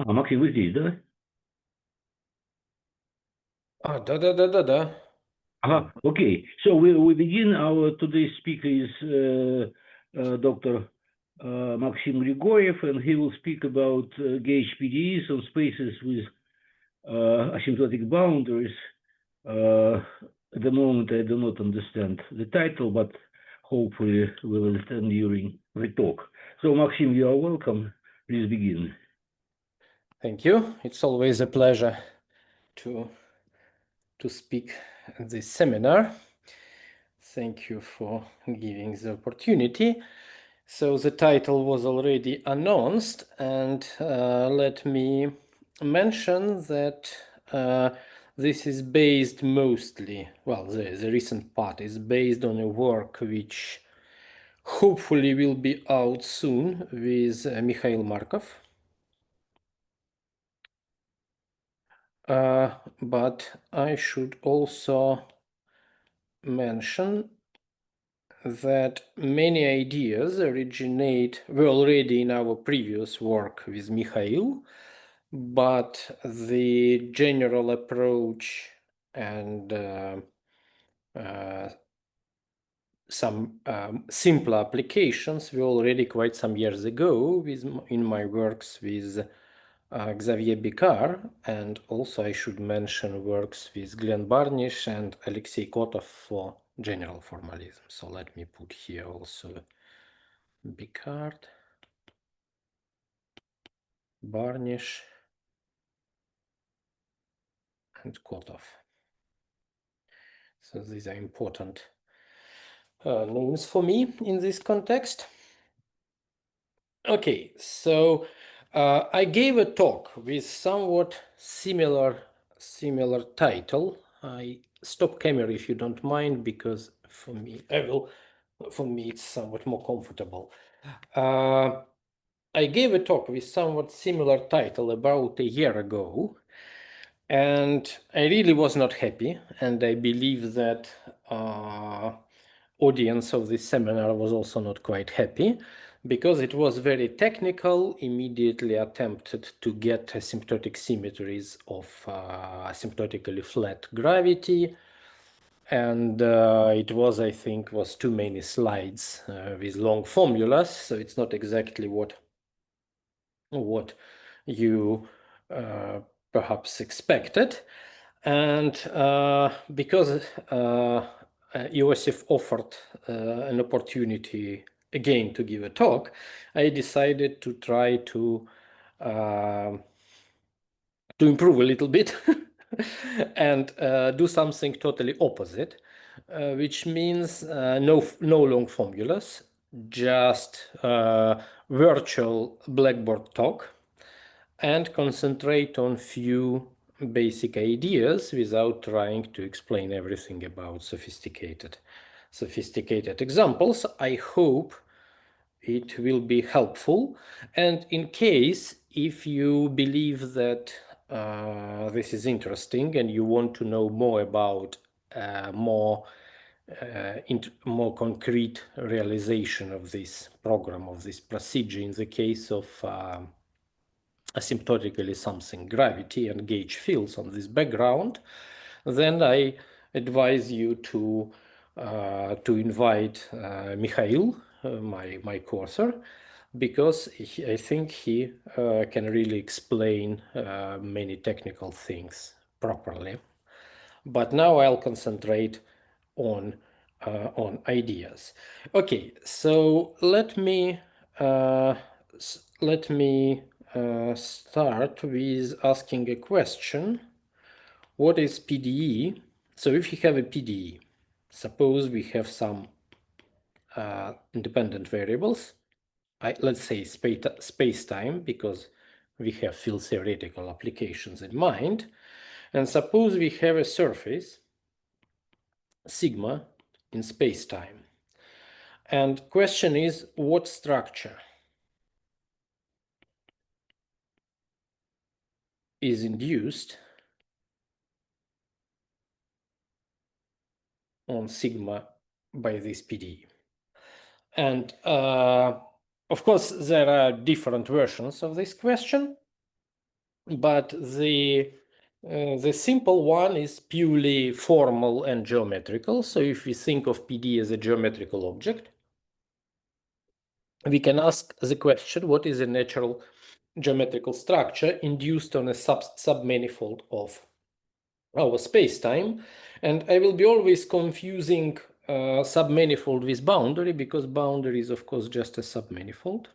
Maxim, вы здесь, да? Да. Okay. So we begin. Our today's speaker is Dr. Maxim Grigoriev, and he will speak about gauge PDEs on spaces with asymptotic boundaries. At the moment, I do not understand the title, but hopefully we will understand during the talk. So, Maxim, you are welcome. Please begin. Thank you. It's always a pleasure to speak at this seminar. Thank you for giving the opportunity. So the title was already announced, and let me mention that this is based mostly, well, the recent part is based on a work which hopefully will be out soon with Mikhail Markov. But I should also mention that many ideas were already in our previous work with Mikhail, but the general approach and some simpler applications were already quite some years ago in my works with Xavier Bicard, and also I should mention works with Glenn Barnish and Alexei Kotov for general formalism. So let me put here also Bicard, Barnish, and Kotov. So these are important names for me in this context. Okay, so I gave a talk with somewhat similar title. I stop camera if you don't mind, because for me it's somewhat more comfortable. I gave a talk with somewhat similar title about a year ago, and I really was not happy, and I believe that audience of this seminar was also not quite happy, because it was very technical, immediately attempted to get asymptotic symmetries of asymptotically flat gravity, and it was, I think, was too many slides with long formulas, so it's not exactly what you perhaps expected. And because Iosif offered an opportunity again to give a talk, I decided to try to improve a little bit and do something totally opposite, which means no long formulas, just virtual Blackboard talk, and concentrate on few basic ideas without trying to explain everything about sophisticated examples. I hope it will be helpful, and in case if you believe that this is interesting and you want to know more about more concrete realization of this program, of this procedure in the case of asymptotically something gravity and gauge fields on this background, then I advise you to invite Mikhail, my co-author, because I think he can really explain many technical things properly. But now I'll concentrate on ideas. Okay, so let me start with asking a question. What is PDE? So if you have a PDE, suppose we have some independent variables, let's say space-time, because we have field theoretical applications in mind, and suppose we have a surface sigma in space-time, and question is what structure is induced on sigma by this PDE. And of course, there are different versions of this question. but the simple one is purely formal and geometrical. So if we think of PD as a geometrical object, we can ask the question, what is a natural geometrical structure induced on a submanifold of our space-time? And I will be always confusing submanifold with boundary, because boundary is, of course, just a submanifold.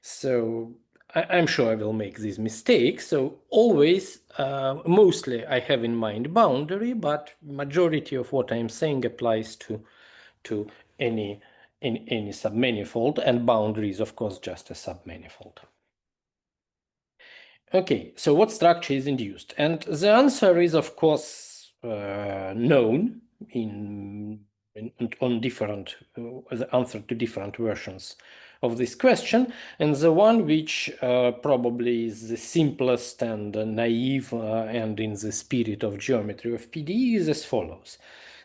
So I'm sure I will make this mistake. So always, mostly I have in mind boundary, but majority of what I'm saying applies to any submanifold, and boundary is, of course, just a submanifold. Okay, so what structure is induced? And the answer is, of course, known on different, the answer to different versions of this question. And the one which probably is the simplest and naive and in the spirit of geometry of PDE is as follows.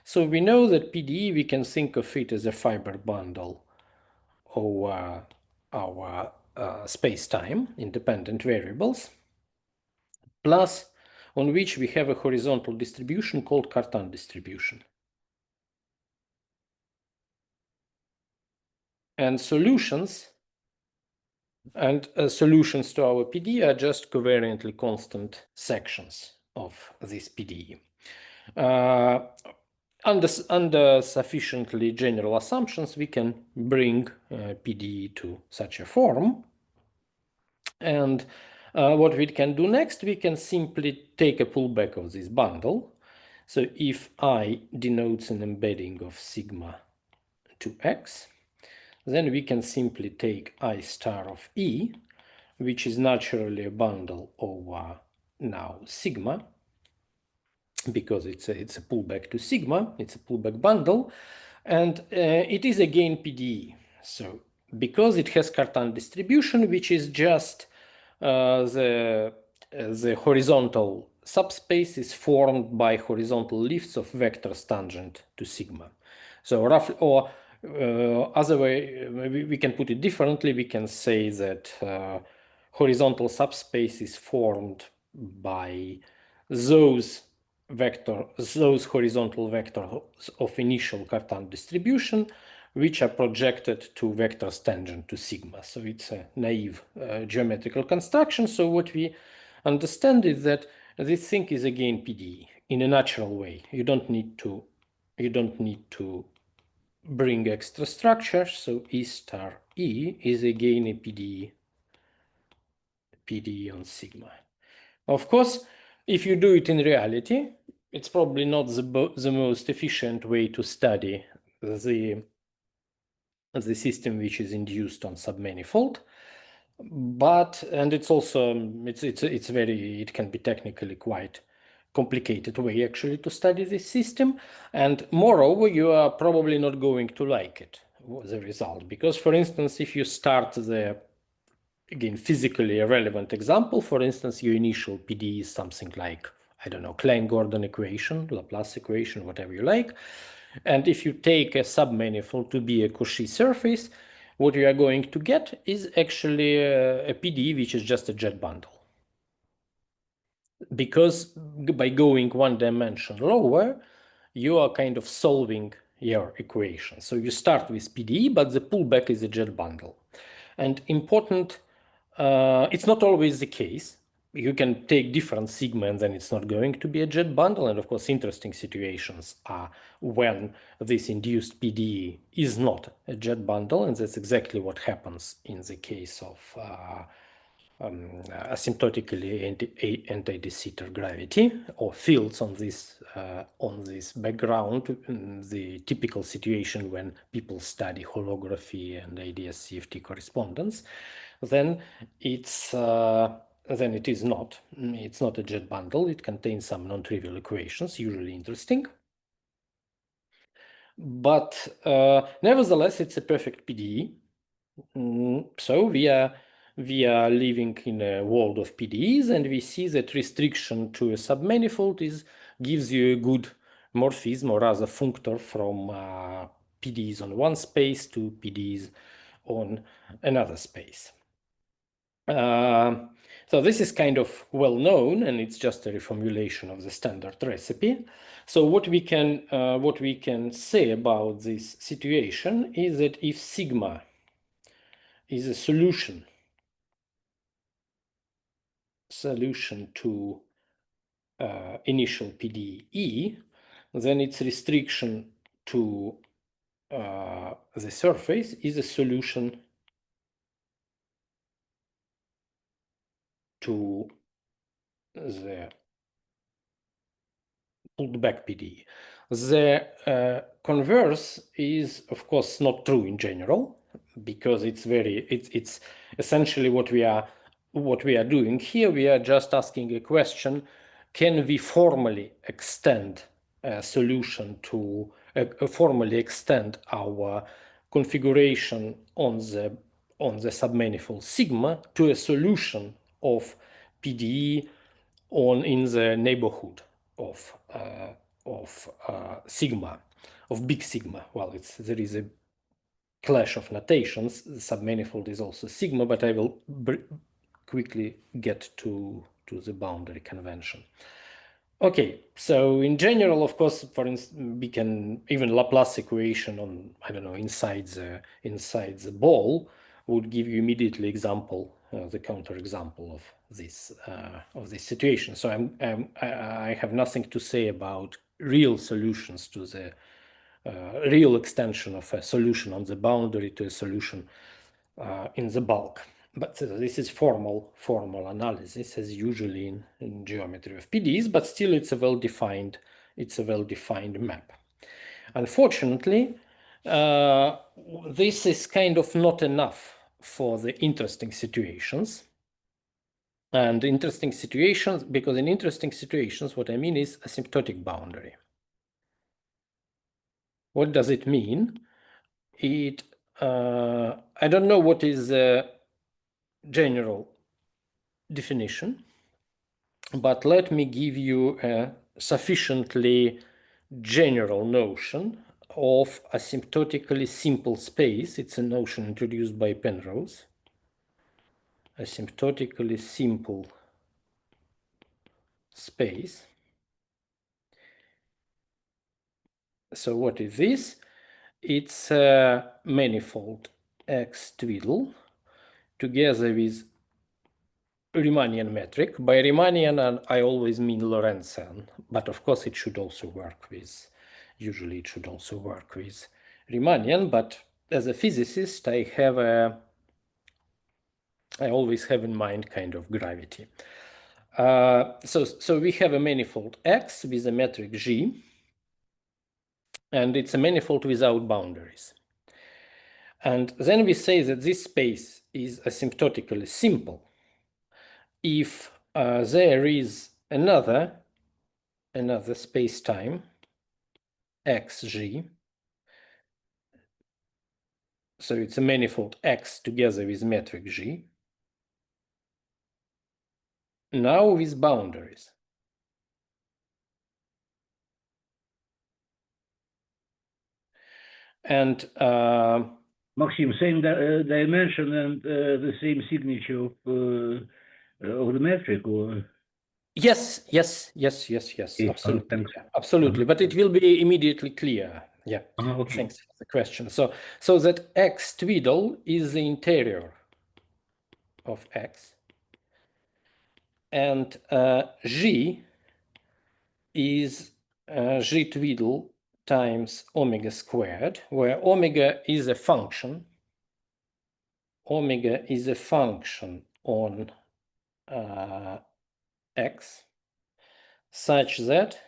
So we know that PDE, we can think of it as a fiber bundle over our space-time, independent variables, plus on which we have a horizontal distribution called Cartan distribution. And solutions to our PDE are just covariantly constant sections of this PDE. Under sufficiently general assumptions, we can bring PDE to such a form. And what we can do next, we can simply take a pullback of this bundle. So if I denotes an embedding of sigma to x, then we can simply take I star of E, which is naturally a bundle over now sigma, because it's a pullback to sigma, it's a pullback bundle, and it is again PDE. So because it has Cartan distribution, which is just the horizontal subspace is formed by horizontal lifts of vectors tangent to sigma. So roughly, or other way, maybe we can put it differently. We can say that horizontal subspace is formed by those horizontal vectors of initial Cartan distribution, which are projected to vectors tangent to sigma. So it's a naive geometrical construction. So what we understand is that this thing is again PDE in a natural way. You don't need to bring extra structures. So E star E is again a PDE on sigma. Of course, if you do it in reality, it's probably not the most efficient way to study the system which is induced on submanifold. But, and it's also, it can be technically quite complicated way actually to study this system. And moreover, you are probably not going to like it, the result. Because for instance, if you start the, again, physically relevant example, for instance, your initial PDE is something like, I don't know, Klein-Gordon equation, Laplace equation, whatever you like. And if you take a submanifold to be a Cauchy surface, what you are going to get is actually a PDE which is just a jet bundle. Because by going one dimension lower, you are kind of solving your equation. So you start with PDE, but the pullback is a jet bundle. And important, it's not always the case. You can take different sigma and then it's not going to be a jet bundle. And of course, interesting situations are when this induced PDE is not a jet bundle. And that's exactly what happens in the case of asymptotically-anti-de-Sitter gravity or fields on this background, the typical situation when people study holography and ADS CFT correspondence, then it is not. It's not a jet bundle. It contains some non-trivial equations, usually interesting. But nevertheless, it's a perfect PDE. So we are living in a world of PDEs, and we see that restriction to a submanifold gives you a good morphism, or rather functor, from PDEs on one space to PDEs on another space. So this is kind of well known, and it's just a reformulation of the standard recipe. So what we can say about this situation is that if sigma is a solution to initial PDE, then its restriction to the surface is a solution to the pulled back PDE. The converse is, of course, not true in general, because it's essentially what we are doing here. We are just asking a question: can we formally extend a solution to formally extend our configuration on the submanifold sigma to a solution of PDE in the neighborhood of sigma, of big sigma. Well, there is a clash of notations. The submanifold is also sigma, but I will quickly get to the boundary convention. Okay, so in general, of course, for instance, we can even Laplace equation on, I don't know, inside the ball would give you immediately example, the counterexample of this situation. So I have nothing to say about real solutions to the real extension of a solution on the boundary to a solution in the bulk. But this is formal analysis, as usually in geometry of PDEs, but still it's a well-defined map. Unfortunately, this is kind of not enough for the interesting situations. And interesting situations, because in interesting situations, what I mean is asymptotic boundary. What does it mean? I don't know what is the general definition, but let me give you a sufficiently general notion of asymptotically simple space. It's a notion introduced by Penrose. Asymptotically simple space. So what is this? It's a manifold X twiddle together with Riemannian metric. By Riemannian, I always mean Lorentzian, but of course it should also work with, usually it should also work with Riemannian, but as a physicist, I always have in mind kind of gravity. So we have a manifold X with a metric G, and it's a manifold without boundaries. And then we say that this space is asymptotically simple if there is another space-time xg. So it's a manifold X together with metric G, now with boundaries. And Maxim, same dimension and the same signature of the metric, or? yes, absolutely. Thanks. Yeah, absolutely, but it will be immediately clear. Yeah, Okay. Thanks for the question. So that X twiddle is the interior of X, and G is G twiddle times omega squared, where omega is a function. Omega is a function on X such that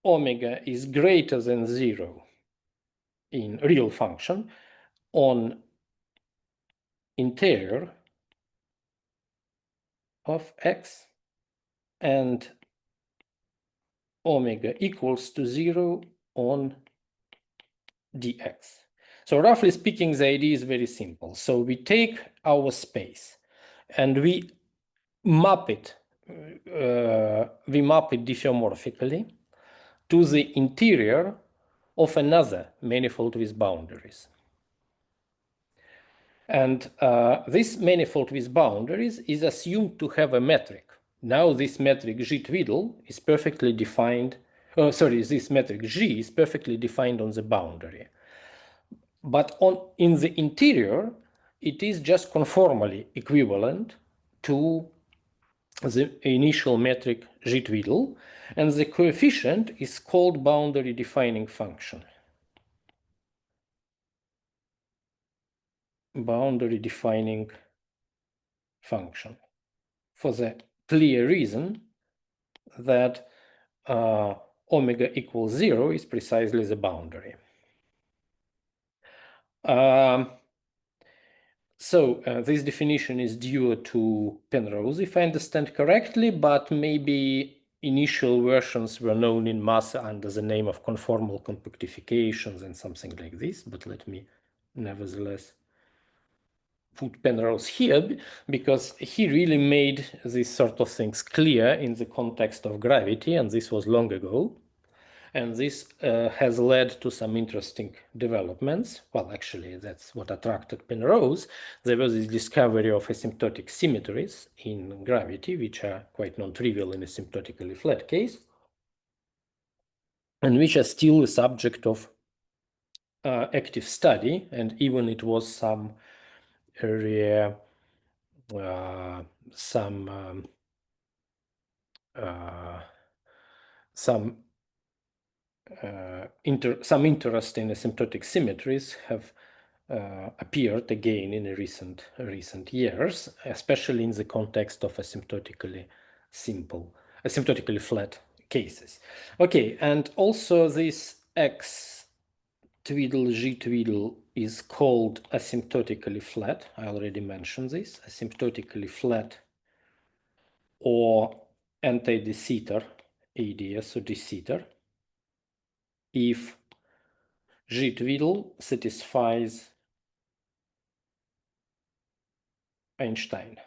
omega is greater than 0 in real function on interior of X, and omega equals to 0 on dx. So roughly speaking, the idea is very simple. So we take our space and we map it diffeomorphically to the interior of another manifold with boundaries. And this manifold with boundaries is assumed to have a metric. Now this metric G twiddle is perfectly defined. This metric G is perfectly defined on the boundary. But in the interior, it is just conformally equivalent to the initial metric G twiddle, and the coefficient is called boundary defining function. Boundary defining function, for the clear reason that omega equals 0 is precisely the boundary. This definition is due to Penrose, if I understand correctly, but maybe initial versions were known in math under the name of conformal compactifications and something like this, but let me nevertheless put Penrose here, because he really made these sort of things clear in the context of gravity, and this was long ago. And this has led to some interesting developments. Well, actually, that's what attracted Penrose. There was this discovery of asymptotic symmetries in gravity, which are quite non-trivial in a asymptotically flat case, and which are still a subject of active study. And even it was some area, some interest in asymptotic symmetries have appeared again in recent years, especially in the context of asymptotically flat cases. Okay, and also this X twiddle, G twiddle is called asymptotically flat. I already mentioned this, asymptotically flat or anti-de-Sitter, AdS or de-Sitter, if G twiddle satisfies Einstein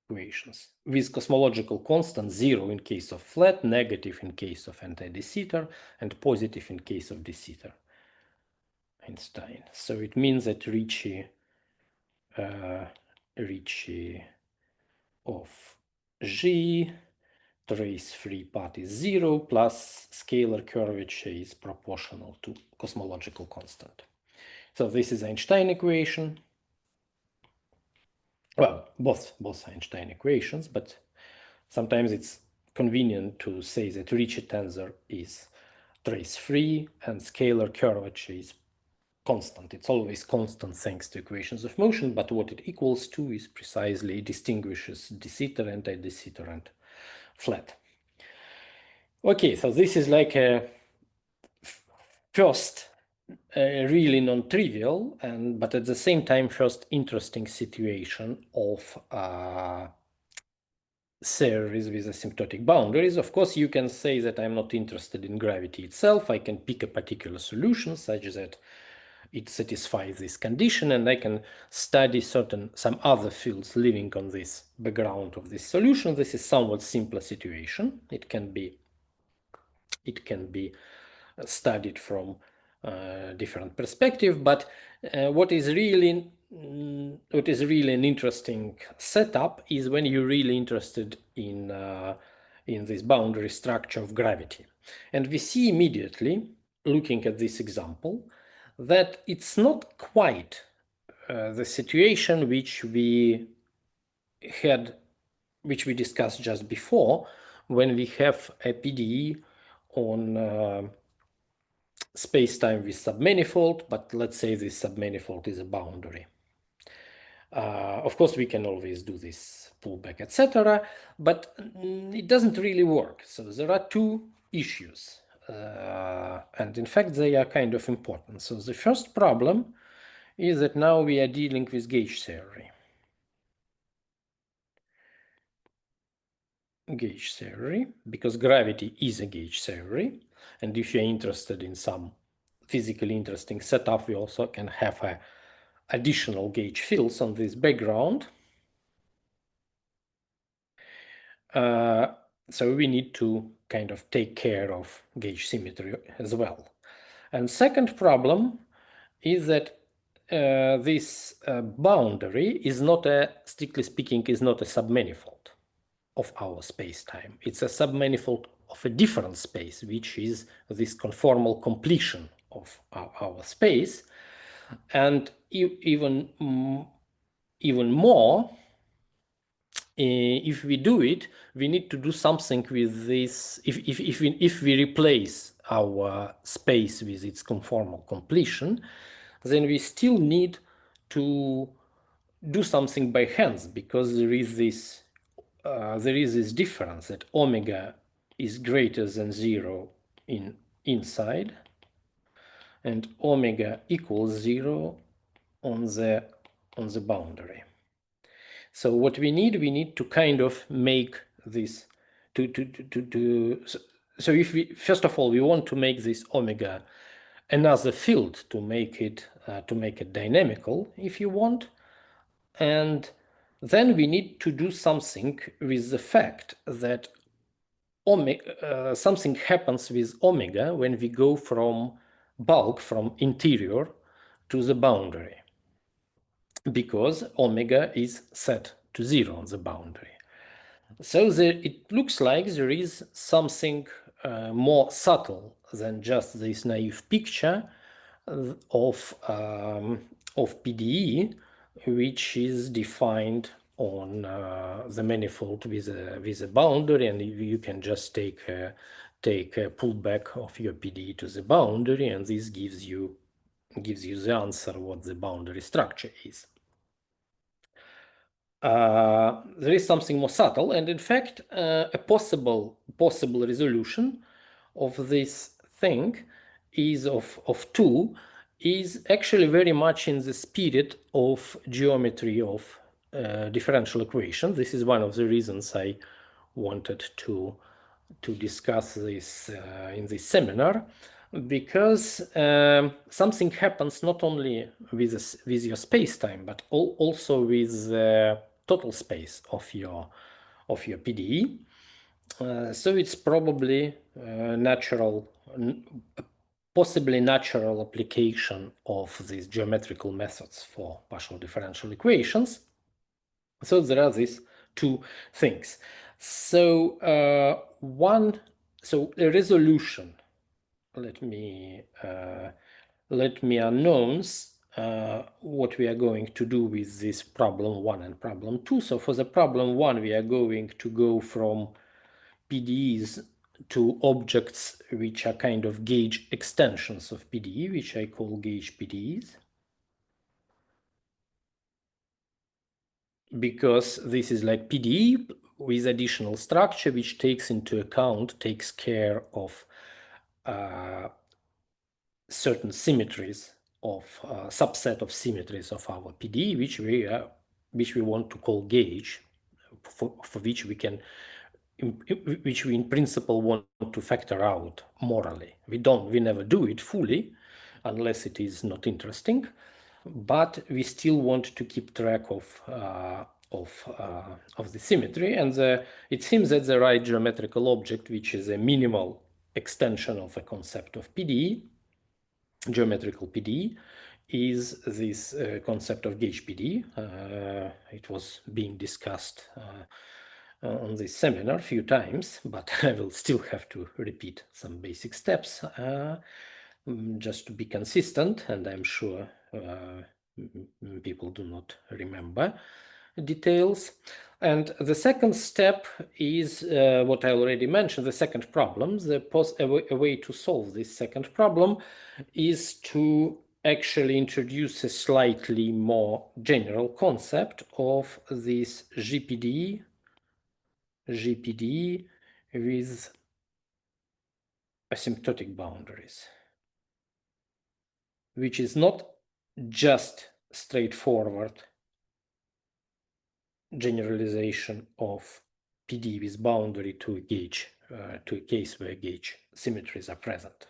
equations with cosmological constant 0 in case of flat, negative in case of anti-de-Sitter, and positive in case of de-Sitter Einstein. So it means that Ricci of G, trace free part is 0, plus scalar curvature is proportional to cosmological constant. So this is Einstein equation. Well, both Einstein equations, but sometimes it's convenient to say that Ricci tensor is trace-free and scalar curvature is constant. It's always constant thanks to equations of motion, but what it equals to is precisely distinguishes de-Sitter, anti-de-Sitter, and flat. Okay, so this is like a first really non-trivial, but at the same time first interesting situation of series with asymptotic boundaries. Of course, you can say that I'm not interested in gravity itself. I can pick a particular solution such that it satisfies this condition, and I can study some other fields living on this background of this solution. This is somewhat simpler situation. It can be studied from different perspective, but what is really an interesting setup is when you're really interested in this boundary structure of gravity. And we see immediately, looking at this example, that it's not quite the situation which we discussed just before, when we have a PDE on space-time with submanifold, but let's say this submanifold is a boundary. Of course, we can always do this pullback, etc., but it doesn't really work. So there are two issues, and in fact, they are kind of important. So the first problem is that now we are dealing with gauge theory. Gauge theory, because gravity is a gauge theory, and if you're interested in some physically interesting setup, we also can have additional gauge fields on this background. So we need to kind of take care of gauge symmetry as well. And second problem is that this boundary is not strictly speaking, is not a submanifold of our space-time. It's a submanifold of a different space, which is this conformal completion of our space. And even more, if we do it, we need to do something with this. If we replace our space with its conformal completion, then we still need to do something by hands, because there is this difference that omega is greater than 0 inside and omega equals 0 on the boundary. So what we need to kind of make this so if we first of all we want to make this omega another field to make it dynamical, if you want, and then we need to do something with the fact that something happens with omega when we go from bulk, from interior to the boundary, because omega is set to 0 on the boundary. So it looks like there is something more subtle than just this naive picture of PDE, which is defined on the manifold with a boundary, and you can just take a pullback of your PDE to the boundary, and this gives you the answer what the boundary structure is. There is something more subtle, and in fact, a possible resolution of this thing is of 2 is actually very much in the spirit of geometry of differential equations. This is one of the reasons I wanted to discuss this in this seminar, because something happens not only with your space-time, but also with the total space of your PDE. So it's probably possibly natural application of these geometrical methods for partial differential equations. So there are these 2 things. So a resolution. Let me announce what we are going to do with this problem 1 and problem 2. So for the problem 1, we are going to go from PDEs to objects which are kind of gauge extensions of PDE, which I call gauge PDEs, because this is like PDE with additional structure which takes care of certain symmetries of subset of symmetries of our PDE, which we want to call gauge, for which we in principle want to factor out morally. We never do it fully unless it is not interesting, but we still want to keep track of the symmetry, and it seems that the right geometrical object, which is a minimal extension of a concept of PDE, geometrical PDE, is this concept of gauge PDE. It was being discussed on this seminar a few times, but I will still have to repeat some basic steps just to be consistent, and I'm sure people do not remember details. And the second step is what I already mentioned, the second problem. A way to solve this second problem is to actually introduce a slightly more general concept of this GPDE with asymptotic boundaries, which is not just straightforward generalization of PDE with boundary to a gauge, to a case where gauge symmetries are present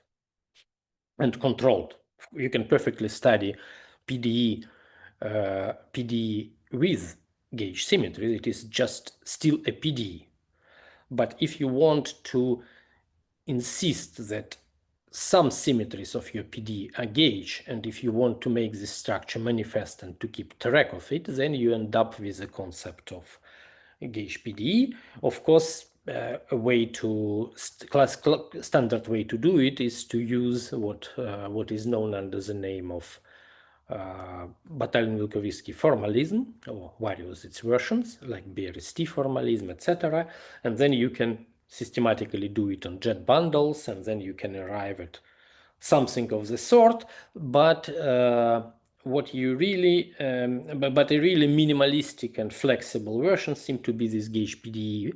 and controlled. You can perfectly study PDE with gauge symmetry. It is just still a PDE. But if you want to insist that some symmetries of your PDE are gauge, and if you want to make this structure manifest and to keep track of it, then you end up with a concept of gauge PDE. Of course, a way to standard way to do it is to use what is known under the name of Batalin-Wilkovitsky formalism, or various its versions, like BRST formalism, etc. And then you can systematically do it on jet bundles, and then you can arrive at something of the sort. But what you really, but a really minimalistic and flexible version seem to be this gauge PDE,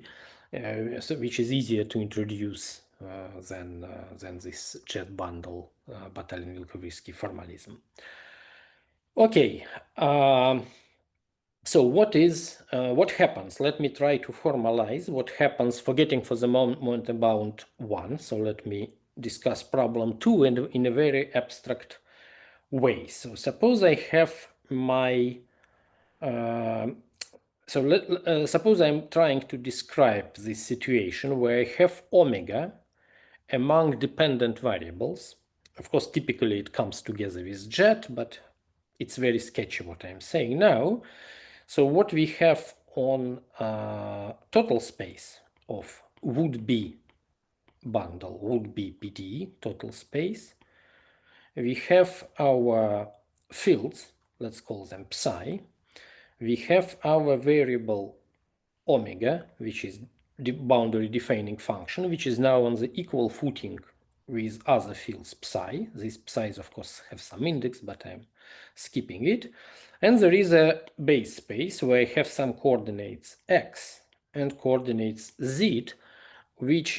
which is easier to introduce than this jet bundle Batalin-Wilkovitsky formalism. Okay, so what happens? Let me try to formalize what happens, forgetting for the moment about 1. So let me discuss problem 2 in a very abstract way. So suppose I have my, suppose I'm trying to describe this situation where I have omega among dependent variables. Of course, typically it comes together with jet, but it's very sketchy what I'm saying now. So what we have on total space of would-be bundle, would-be PDE, total space, we have our fields, let's call them psi. We have our variable omega, which is the boundary defining function, which is now on the equal footing with other fields psi. These psi's, of course, have some index, but I'm skipping it. And there is a base space where I have some coordinates x and coordinates z, which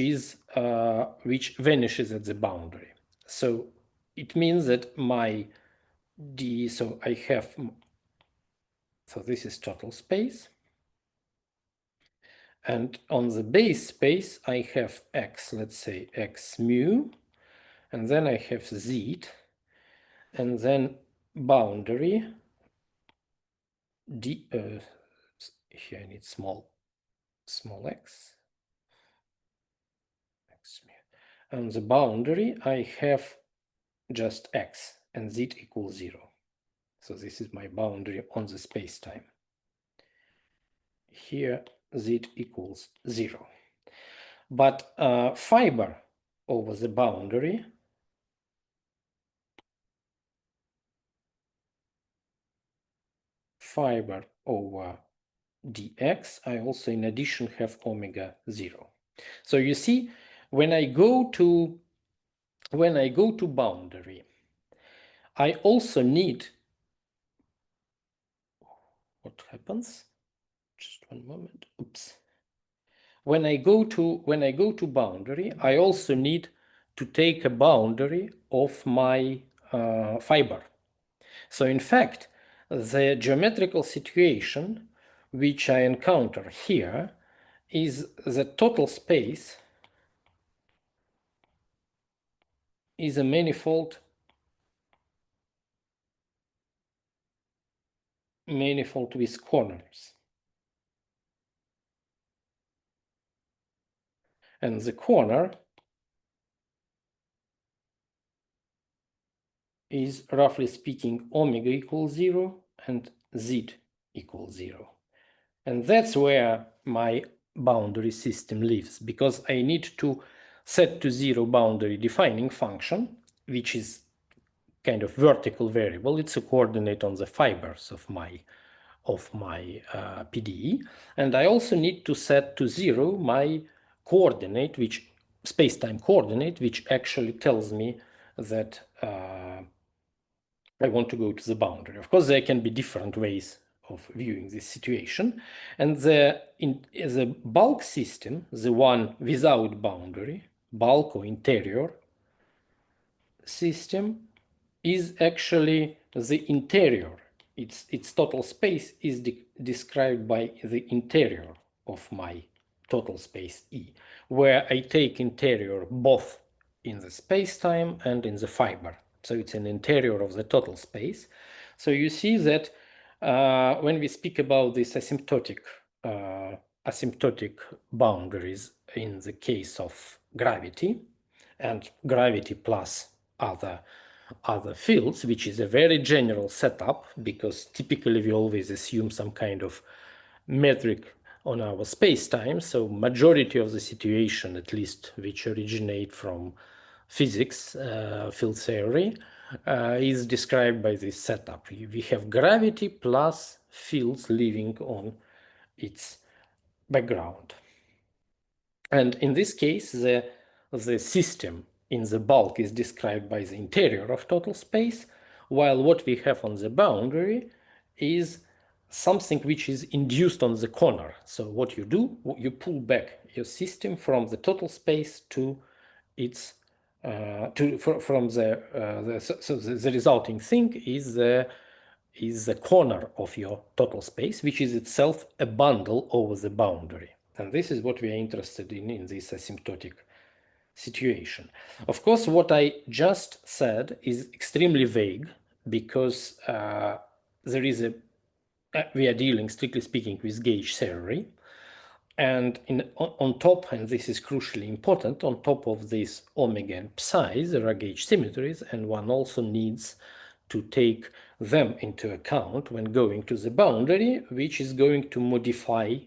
vanishes at the boundary. So it means that so this is total space. And on the base space, I have x, let's say x mu, and then I have z, and then boundary here I need small x mu. On the boundary, I have just x, and z equals 0. So this is my boundary on the space-time. Here, z equals 0. But fibre over the boundary fibre over dx, I also in addition have omega 0. So you see, when I go to boundary, I also need, what happens? Just one moment. Oops. When I go to boundary, I also need to take a boundary of my fibre. So in fact, the geometrical situation which I encounter here is the total space is a manifold with corners. And the corner is, roughly speaking, omega equals 0 and z equals 0. And that's where my boundary system lives, because I need to set to 0 boundary defining function, which is kind of vertical variable. It's a coordinate on the fibers of my PDE. And I also need to set to 0 my coordinate, which space-time coordinate, which actually tells me that I want to go to the boundary. Of course, there can be different ways of viewing this situation. And the bulk system, the one without boundary, bulk or interior system, is actually the interior. Its total space is described by the interior of my total space E, where I take interior both in the space-time and in the fiber. So it's an interior of the total space. So you see that when we speak about this asymptotic boundaries in the case of gravity, and gravity plus other fields, which is a very general setup, because typically we always assume some kind of metric on our space-time. So majority of the situation, at least which originate from physics, field theory, is described by this setup. We have gravity plus fields living on its background. And in this case, the system in the bulk is described by the interior of total space, while what we have on the boundary is something which is induced on the corner. So what you do, you pull back your system from the total space to its from the resulting thing is the corner of your total space, which is itself a bundle over the boundary. And this is what we are interested in this asymptotic situation. Of course, what I just said is extremely vague, because there is we are dealing, strictly speaking, with gauge theory. And on top, and this is crucially important, on top of this omega and psi, there are gauge symmetries, and one also needs to take them into account when going to the boundary, which is going to modify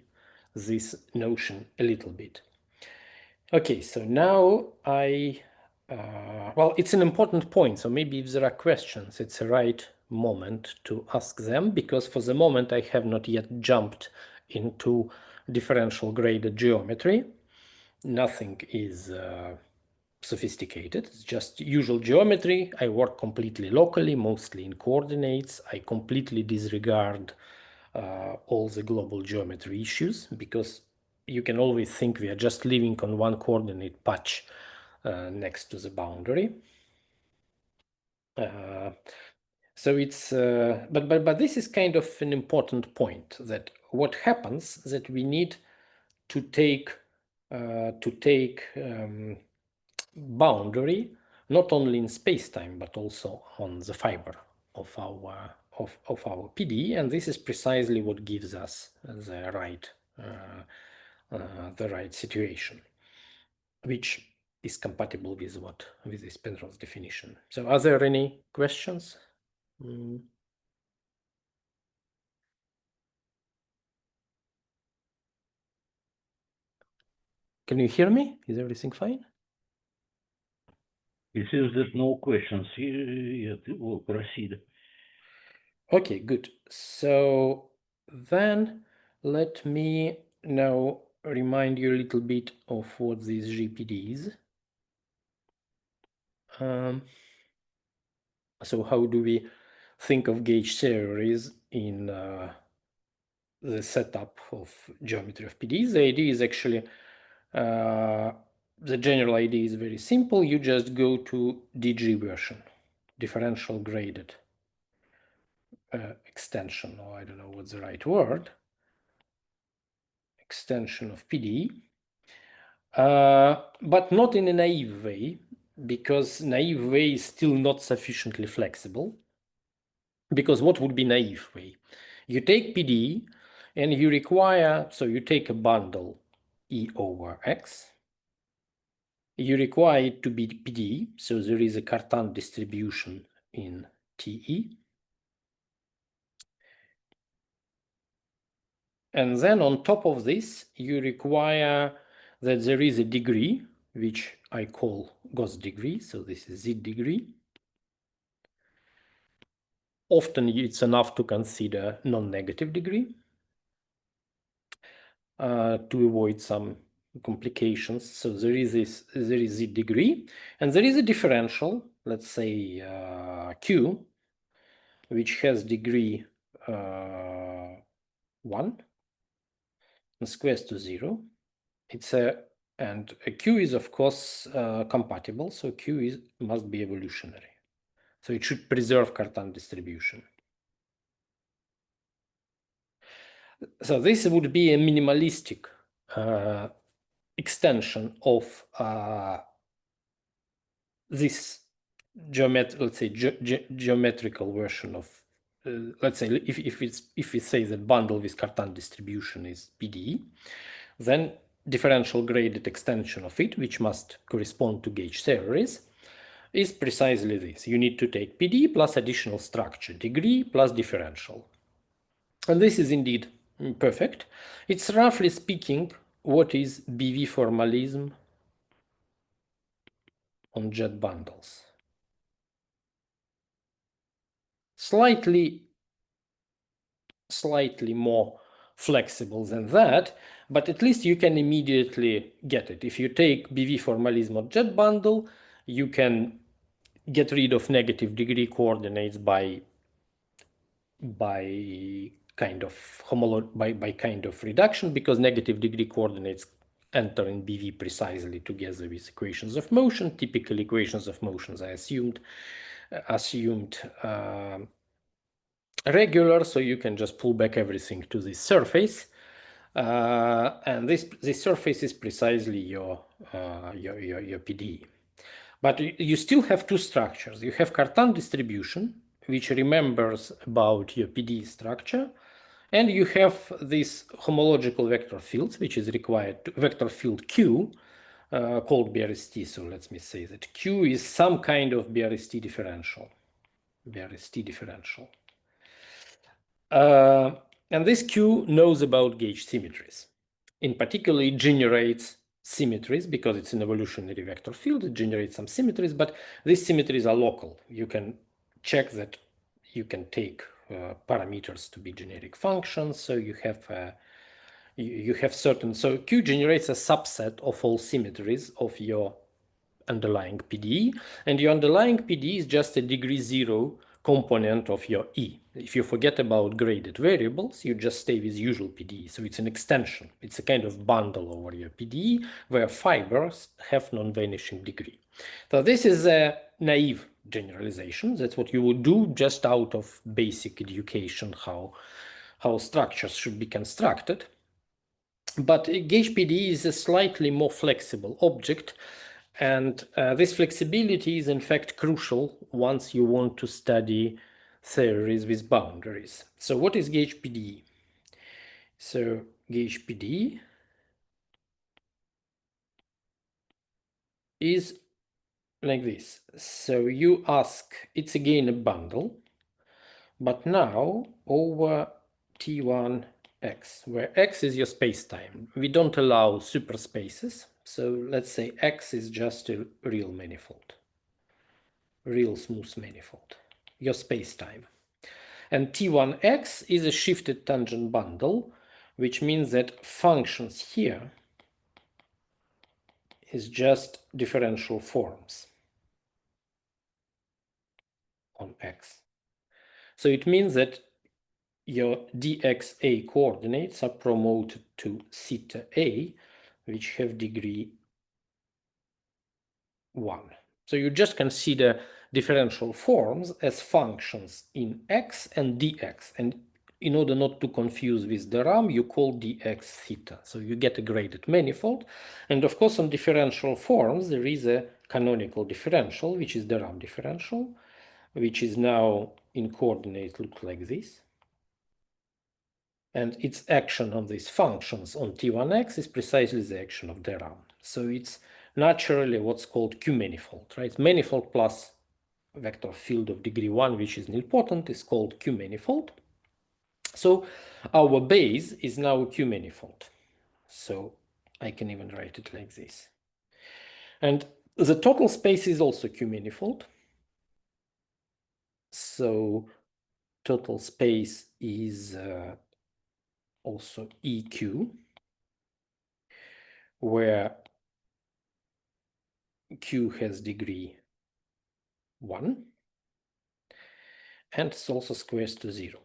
this notion a little bit. Okay, so now well, it's an important point, so maybe if there are questions, it's the right moment to ask them, because for the moment I have not yet jumped into differential graded geometry. Nothing is sophisticated, it's just usual geometry. I work completely locally, mostly in coordinates. I completely disregard all the global geometry issues, because you can always think we are just living on one coordinate patch next to the boundary. So it's but this is kind of an important point, that what happens that we need to take boundary not only in space-time but also on the fiber of our PDE, and this is precisely what gives us the right situation, which is compatible with this Penrose definition. So are there any questions? Can you hear me? Is everything fine? It seems that no questions yet. We'll proceed. Okay, good. So then let me now remind you a little bit of what these GPDs. So how do we think of gauge theories in the setup of geometry of PDEs? The idea is actually, the general idea is very simple. You just go to DG version, differential graded extension, or I don't know what's the right word, extension of PDE, but not in a naive way, because naive way is still not sufficiently flexible. Because what would be naive way? You take PDE and you require, so you take a bundle E over X, you require it to be PDE, so there is a Cartan distribution in TE. And then on top of this, you require that there is a degree, which I call Gauss degree, so this is Z degree. Often it's enough to consider non-negative degree to avoid some complications. So there is Z degree, and there is a differential, let's say Q, which has degree 1 and squares to 0. And a Q is of course compatible, so Q must be evolutionary. So it should preserve Cartan distribution. So this would be a minimalistic extension of this geometrical version of, let's say, if we say that bundle with Cartan distribution is PDE, then differential graded extension of it, which must correspond to gauge theories, is precisely this. You need to take PDE plus additional structure, degree plus differential. And this is indeed perfect. It's roughly speaking what is BV formalism on jet bundles. Slightly more flexible than that, but at least you can immediately get it. If you take BV formalism on jet bundle, you can get rid of negative degree coordinates by kind of reduction, because negative degree coordinates enter in BV precisely together with equations of motion. Typically, equations of motions are assumed regular, so you can just pull back everything to this surface, and this surface is precisely your PDE. But you still have two structures. You have Cartan distribution, which remembers about your PDE structure, and you have this homological vector fields, which is required to vector field Q, called BRST. So let me say that Q is some kind of BRST differential. And this Q knows about gauge symmetries. In particular, it generates symmetries because it's an evolutionary vector field. It generates some symmetries, but these symmetries are local. You can check that you can take parameters to be generic functions. So you have certain. So Q generates a subset of all symmetries of your underlying PDE, and your underlying PDE is just a degree 0 component of your E. If you forget about graded variables, you just stay with usual PDE. So it's an extension. It's a kind of bundle over your PDE where fibers have non-vanishing degree. So this is a naive generalization. That's what you would do just out of basic education, how structures should be constructed. But gauge PDE is a slightly more flexible object, and this flexibility is in fact crucial once you want to study theories with boundaries. So what is gauge PDE? So gauge PDE is like this. So you ask, it's again a bundle, but now over T1x, where x is your space-time. We don't allow superspaces. So let's say x is just a real manifold, real smooth manifold, your space-time. And T1x is a shifted tangent bundle, which means that functions here is just differential forms on x. So it means that your dxa coordinates are promoted to theta a, which have degree 1. So you just consider differential forms as functions in x and dx. And in order not to confuse with the RAM, you call dx theta. So you get a graded manifold. And of course, on differential forms, there is a canonical differential, which is the RAM differential, which is now in coordinate look like this. And its action on these functions on T1x is precisely the action of the RAM. So it's naturally what's called Q-manifold, right? Manifold plus vector field of degree 1, which is nilpotent, is called Q-manifold. So our base is now a Q-manifold. So I can even write it like this. And the total space is also Q-manifold. So total space is also EQ, where Q has degree 1, and it's also squares to 0.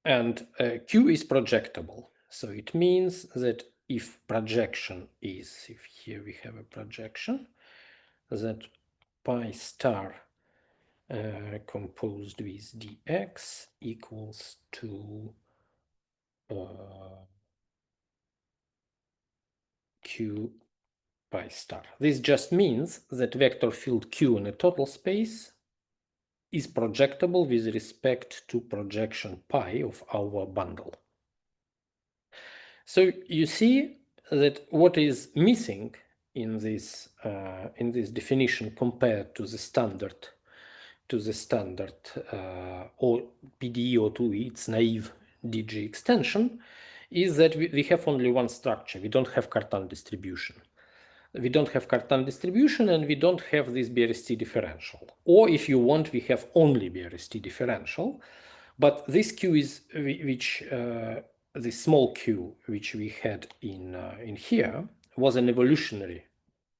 And Q is projectable. So it means that if projection is, if here we have a projection, that pi star composed with dx equals to Q pi star. This just means that vector field Q in a total space is projectable with respect to projection pi of our bundle. So you see that what is missing in this definition compared to the standard or PDE or to its naive DG extension is that we have only one structure. We don't have Cartan distribution. We don't have Cartan distribution and we don't have this BRST differential. Or if you want, we have only BRST differential. But this Q is this small q which we had in here was an evolutionary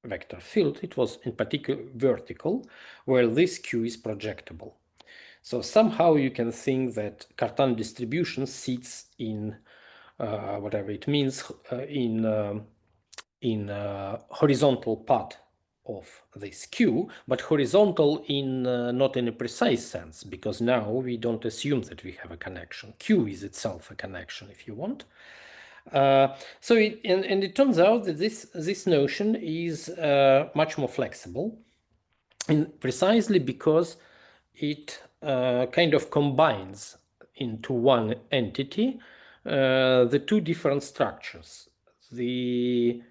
vector field. It was in particular vertical, where this q is projectable. So somehow you can think that Cartan distribution sits in whatever it means in horizontal part of this Q, but horizontal in not in a precise sense, because now we don't assume that we have a connection. Q is itself a connection, if you want. So it turns out that this notion is much more flexible, and precisely because it kind of combines into one entity the two different structures, the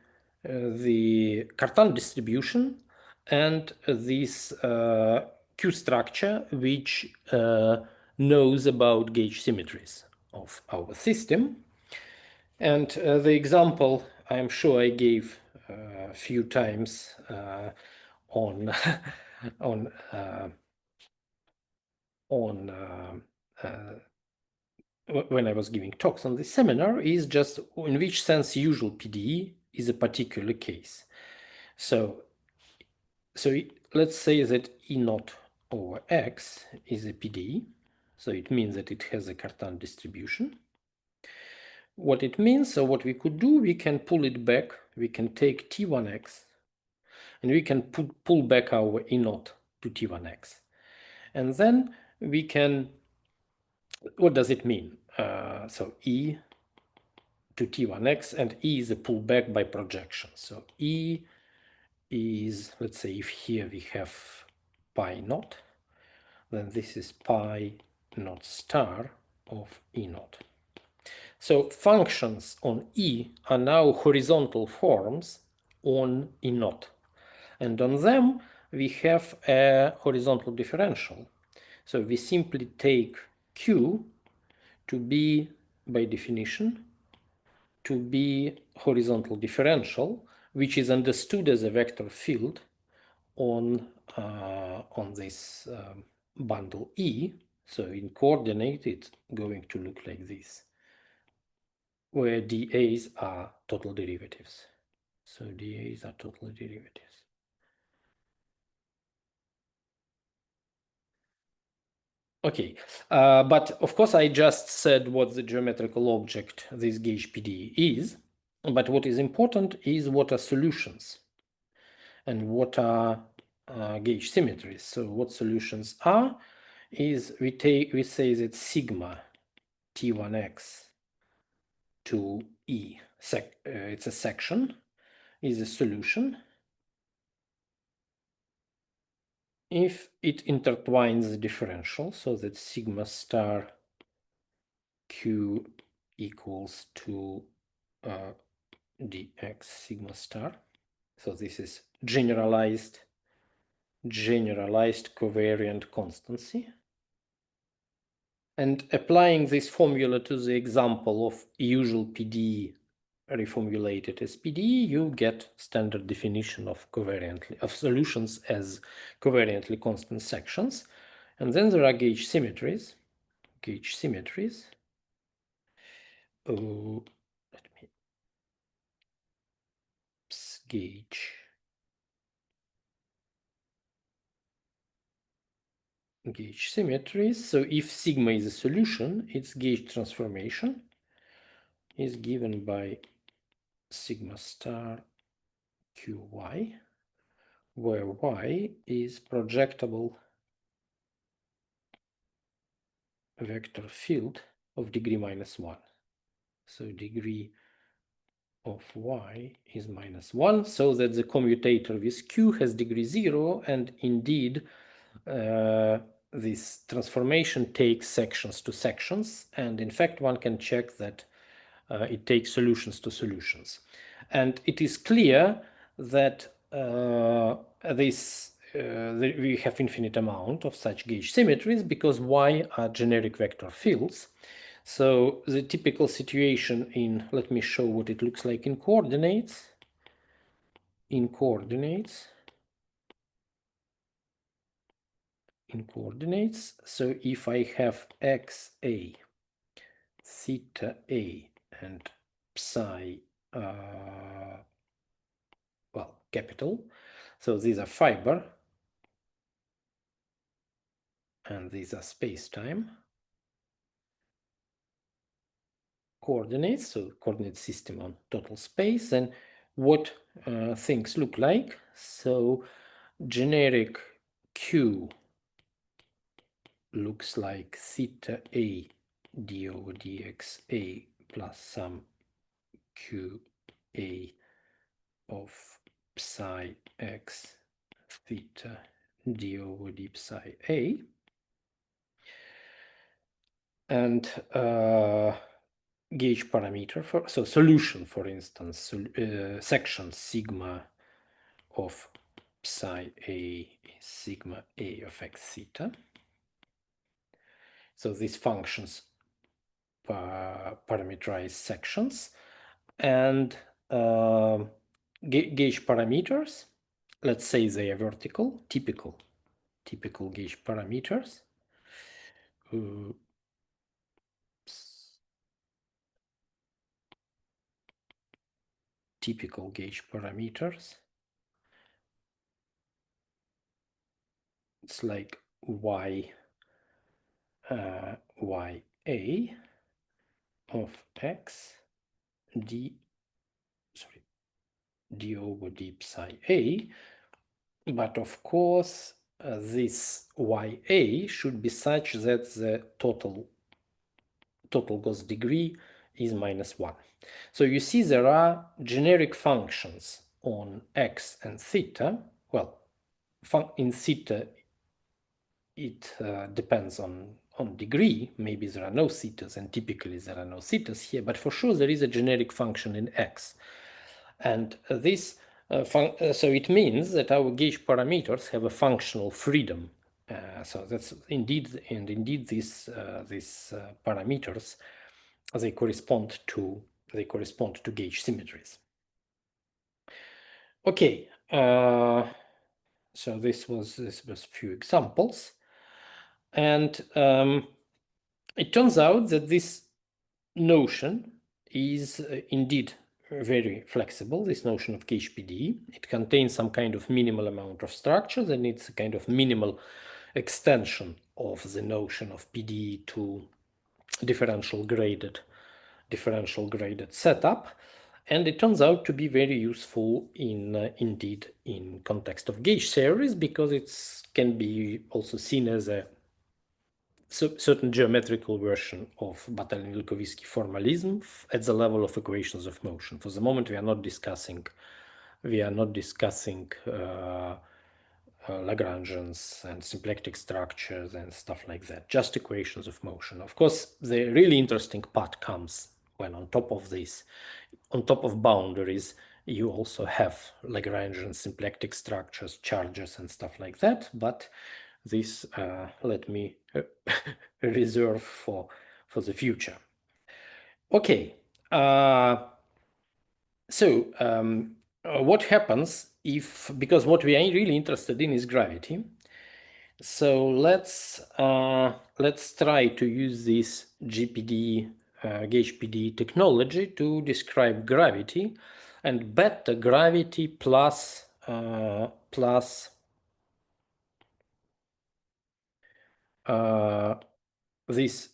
Cartan distribution and this Q structure, which knows about gauge symmetries of our system. And the example I'm sure I gave a few times on when I was giving talks on this seminar is just in which sense usual PDE is a particular case. So let's say that E naught over X is a PDE. So it means that it has a Cartan distribution. What it means, so what we could do, we can pull it back. We can take T1X and we can pull back our E naught to T1X. And then we can, what does it mean? So E to T1X, and E is a pullback by projection. So E is, let's say, if here we have pi naught, then this is pi naught star of E naught. So functions on E are now horizontal forms on E naught. And on them, we have a horizontal differential. So we simply take Q to be, by definition, to be horizontal differential, which is understood as a vector field on this bundle E. So in coordinate, it's going to look like this, where dAs are total derivatives. So dAs are total derivatives. Okay, but of course I just said what the geometrical object this gauge PDE is, but what is important is what are solutions and what are gauge symmetries. So what solutions are is we say that sigma T1X to E, it's a section, is a solution if it intertwines the differential, so that sigma star Q equals to dx sigma star. So this is generalized covariant constancy. And applying this formula to the example of usual PDE reformulated as PDE, you get standard definition of solutions as covariantly constant sections. And then there are gauge symmetries. Oh, let me gauge symmetries. So if sigma is a solution, its gauge transformation is given by sigma star qy, where y is projectable vector field of degree -1. So degree of y is -1, so that the commutator with q has degree 0, and indeed this transformation takes sections to sections, and in fact one can check that it takes solutions to solutions. And it is clear that we have infinite amount of such gauge symmetries because Y are generic vector fields. So the typical situation in, let me show what it looks like in coordinates. In coordinates, so if I have XA, theta A, and psi, well, capital, so these are fibre, and these are space-time coordinates, so coordinate system on total space, and what things look like. So generic Q looks like theta A d over dxa plus some QA of psi x theta d over d psi A. And gauge parameter for, so solution, for instance, section sigma of psi A is sigma A of x theta. So these functions parameterize sections, and gauge parameters, let's say they are vertical, typical gauge parameters. Typical gauge parameters. It's like YA of x d over d psi A, but of course this YA should be such that the total Gauss degree is -1. So you see there are generic functions on x and theta. Well, in theta it depends on degree. Maybe there are no thetas, and typically there are no thetas here, but for sure there is a generic function in x. And this so it means that our gauge parameters have a functional freedom. So that's indeed, and indeed these parameters, they correspond to gauge symmetries. Okay, so this was a few examples, and it turns out that this notion is indeed very flexible, this notion of gauge PDE. It contains some kind of minimal amount of structure, and it's a kind of minimal extension of the notion of PDE to differential graded setup. And it turns out to be very useful indeed in context of gauge theories, because it can be also seen as a certain geometrical version of Batalin-Vilkovisky formalism at the level of equations of motion. For the moment, we are not discussing Lagrangians and symplectic structures and stuff like that, just equations of motion. Of course, the really interesting part comes when on top of this, on top of boundaries, you also have Lagrangian symplectic structures, charges, and stuff like that. But this let me reserve for the future. Okay, so what happens if, because what we are really interested in is gravity. So let's try to use this gauge PDE technology to describe gravity, and beta gravity plus this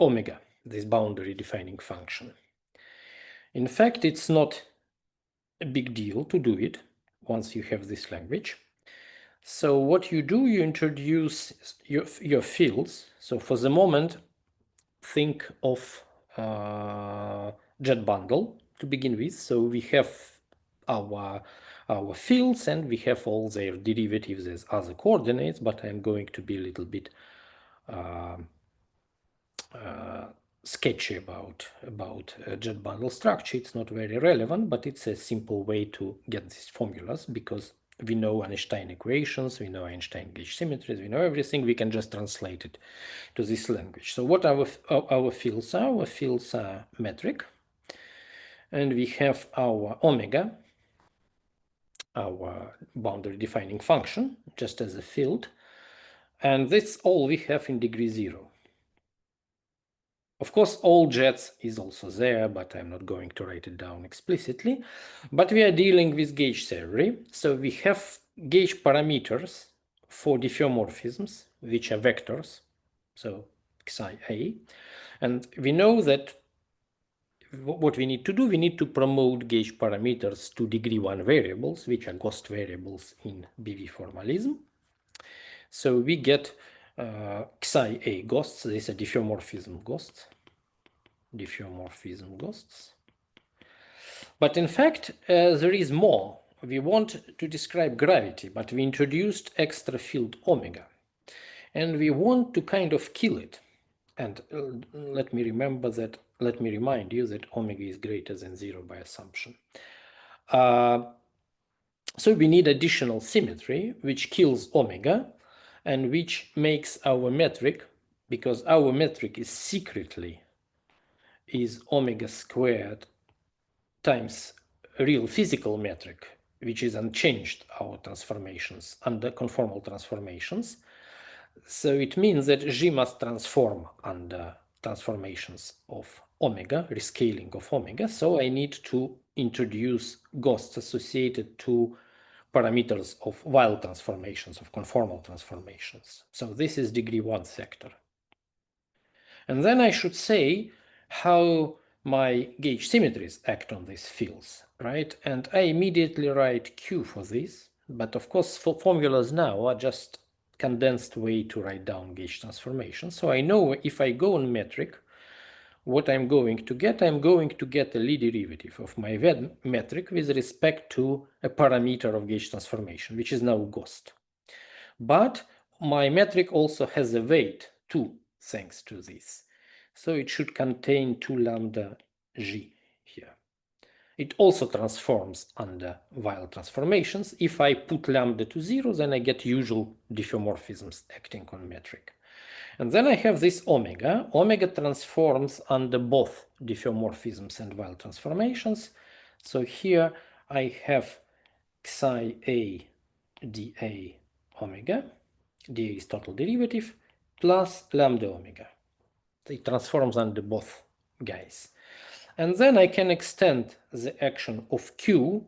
omega, this boundary defining function. In fact, it's not a big deal to do it once you have this language. So what you do, you introduce your fields. So for the moment, think of jet bundle to begin with. So we have our fields, and we have all their derivatives as other coordinates, but I'm going to be a little bit sketchy about jet bundle structure. It's not very relevant, but it's a simple way to get these formulas because we know Einstein equations, we know Einstein gauge symmetries, we know everything. We can just translate it to this language. So what our fields are? Our fields are metric, and we have our omega, our boundary defining function, just as a field, and that's all we have in degree 0. Of course, all jets is also there, but I'm not going to write it down explicitly. But we are dealing with gauge theory, so we have gauge parameters for diffeomorphisms, which are vectors, so psi a, and we know that what we need to do, we need to promote gauge parameters to degree 1 variables, which are ghost variables in BV formalism. So we get psi a ghosts, these are diffeomorphism ghosts. But in fact, there is more. We want to describe gravity, but we introduced extra field omega. And we want to kind of kill it. And let me remind you that omega is greater than 0 by assumption. So we need additional symmetry, which kills omega, and which makes our metric, because our metric is secretly omega squared times real physical metric, which is unchanged, our transformations under conformal transformations. So it means that G must transform under transformations of omega, rescaling of omega. So I need to introduce ghosts associated to parameters of Weil transformations, of conformal transformations. So this is degree 1 sector. And then I should say how my gauge symmetries act on these fields, right? And I immediately write Q for this, but of course formulas now are just condensed way to write down gauge transformation. So I know if I go on metric, what I'm going to get a Lie derivative of my metric with respect to a parameter of gauge transformation, which is now ghost. But my metric also has a weight too, thanks to this. So it should contain 2 lambda G here. It also transforms under Weil transformations. If I put lambda to 0, then I get usual diffeomorphisms acting on metric. And then I have this omega. Omega transforms under both diffeomorphisms and Weil transformations. So here I have psi a dA omega. dA is total derivative plus lambda omega. It transforms under both guys. And then I can extend the action of Q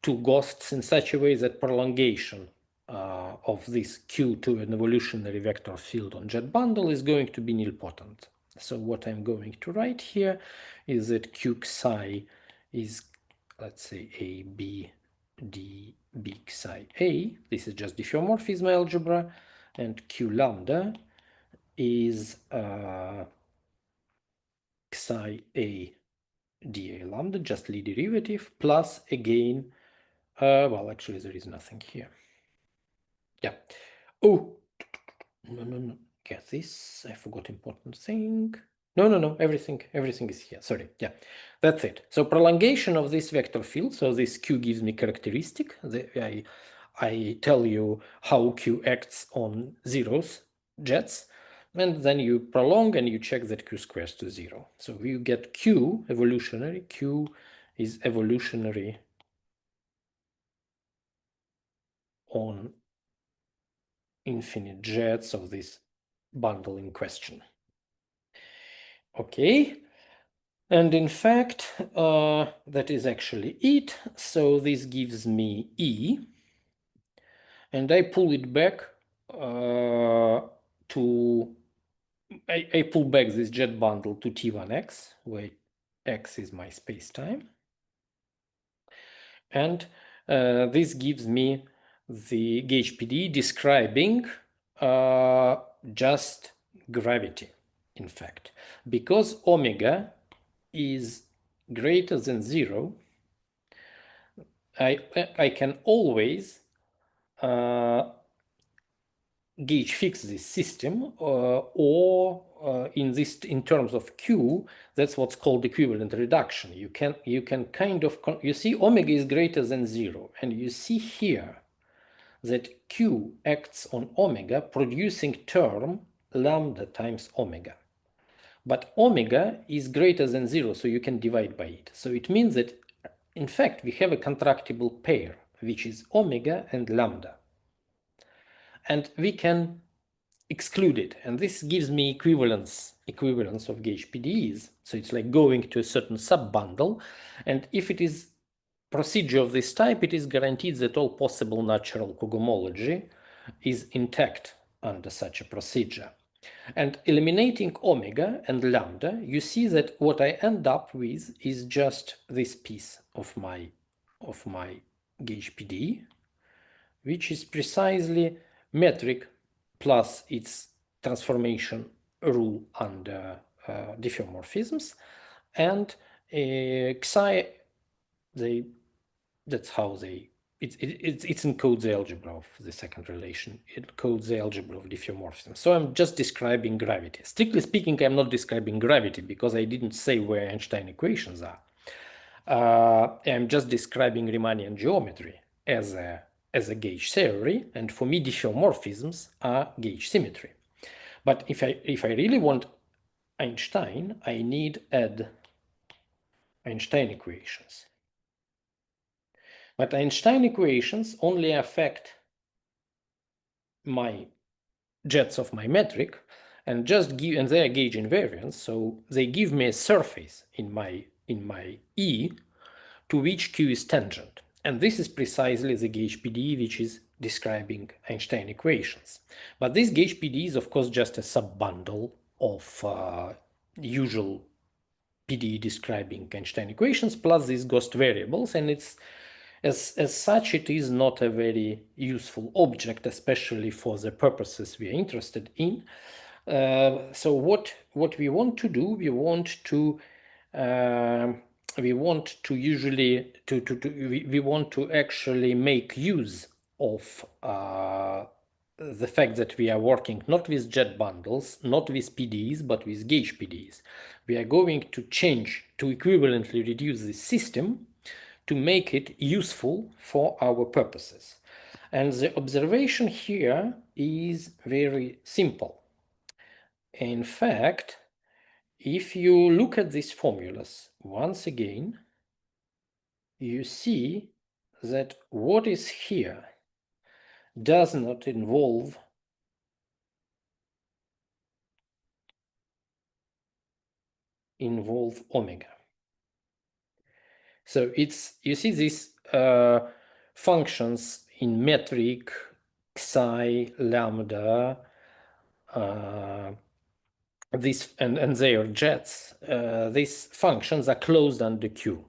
to ghosts in such a way that prolongation of this Q to an evolutionary vector field on jet bundle is going to be nilpotent. So what I'm going to write here is that Q psi is, let's say, A, B, D, B psi A. This is just diffeomorphism algebra. And Q lambda is psi A dA lambda, just Lie derivative, plus again, well, actually there is nothing here. Yeah. Oh, no, get this. I forgot important thing. No, everything is here. Sorry. Yeah, that's it. So prolongation of this vector field. So this Q gives me characteristic. I tell you how Q acts on zeros, jets, and then you prolong and you check that Q squares to 0. So you get Q evolutionary. Q is evolutionary on infinite jets of this bundle in question. Okay, and in fact, that is actually it. So this gives me E, and I pull it back I pull back this jet bundle to T1x, where x is my space-time. And this gives me the gauge PDE describing just gravity, in fact. Because omega is greater than 0, I can always gauge fix this system, or in terms of Q, that's what's called equivalent reduction. You can kind of you see omega is greater than 0, and you see here that Q acts on omega, producing term lambda times omega. But omega is greater than 0, so you can divide by it. So it means that, in fact, we have a contractible pair, which is omega and lambda. And we can exclude it. And this gives me equivalence of gauge PDEs. So it's like going to a certain subbundle. And if it is procedure of this type, it is guaranteed that all possible natural cogomology is intact under such a procedure. And eliminating omega and lambda, you see that what I end up with is just this piece of my gauge PDE, which is precisely metric plus its transformation rule under diffeomorphisms, and Xi, that's how it encodes the algebra of the second relation. It encodes the algebra of diffeomorphism. So I'm just describing gravity. Strictly speaking, I'm not describing gravity because I didn't say where Einstein equations are. I'm just describing Riemannian geometry as a gauge theory, and for me diffeomorphisms are gauge symmetry. But if I really want Einstein, I need add Einstein equations. But Einstein equations only affect my jets of my metric and just give, and they are gauge invariants, so they give me a surface in my E to which Q is tangent. And this is precisely the gauge PDE which is describing Einstein equations. But this gauge PDE is of course just a subbundle of usual PDE describing Einstein equations plus these ghost variables, and it's as such, it is not a very useful object, especially for the purposes we are interested in. So what we want to do, we want to actually make use of the fact that we are working not with jet bundles, not with PDEs, but with gauge PDEs. We are going to change to equivalently reduce the system to make it useful for our purposes. And the observation here is very simple. In fact, if you look at these formulas once again, you see that what is here does not involve omega. So it's, you see these functions in metric, psi, lambda, these and their jets, these functions are closed under Q.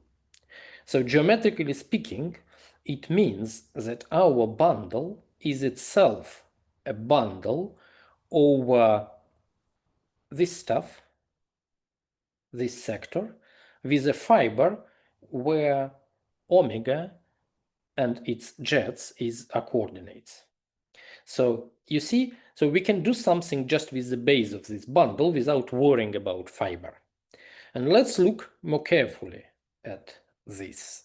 So geometrically speaking, it means that our bundle is itself a bundle over this stuff, this sector, with a fiber where omega and its jets are coordinates. So you see, so we can do something just with the base of this bundle without worrying about fiber. And let's look more carefully at this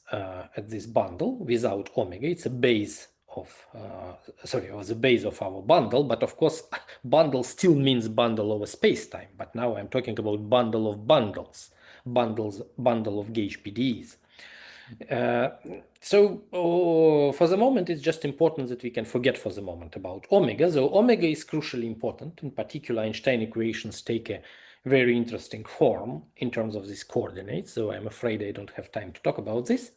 bundle without omega. It's a base of the base of our bundle, but of course bundle still means bundle over space-time. But now I'm talking about bundle of bundles, bundle of gauge PDEs. So for the moment, it's just important that we can forget for the moment about omega. So omega is crucially important. In particular, Einstein equations take a very interesting form in terms of these coordinates. So I'm afraid I don't have time to talk about this.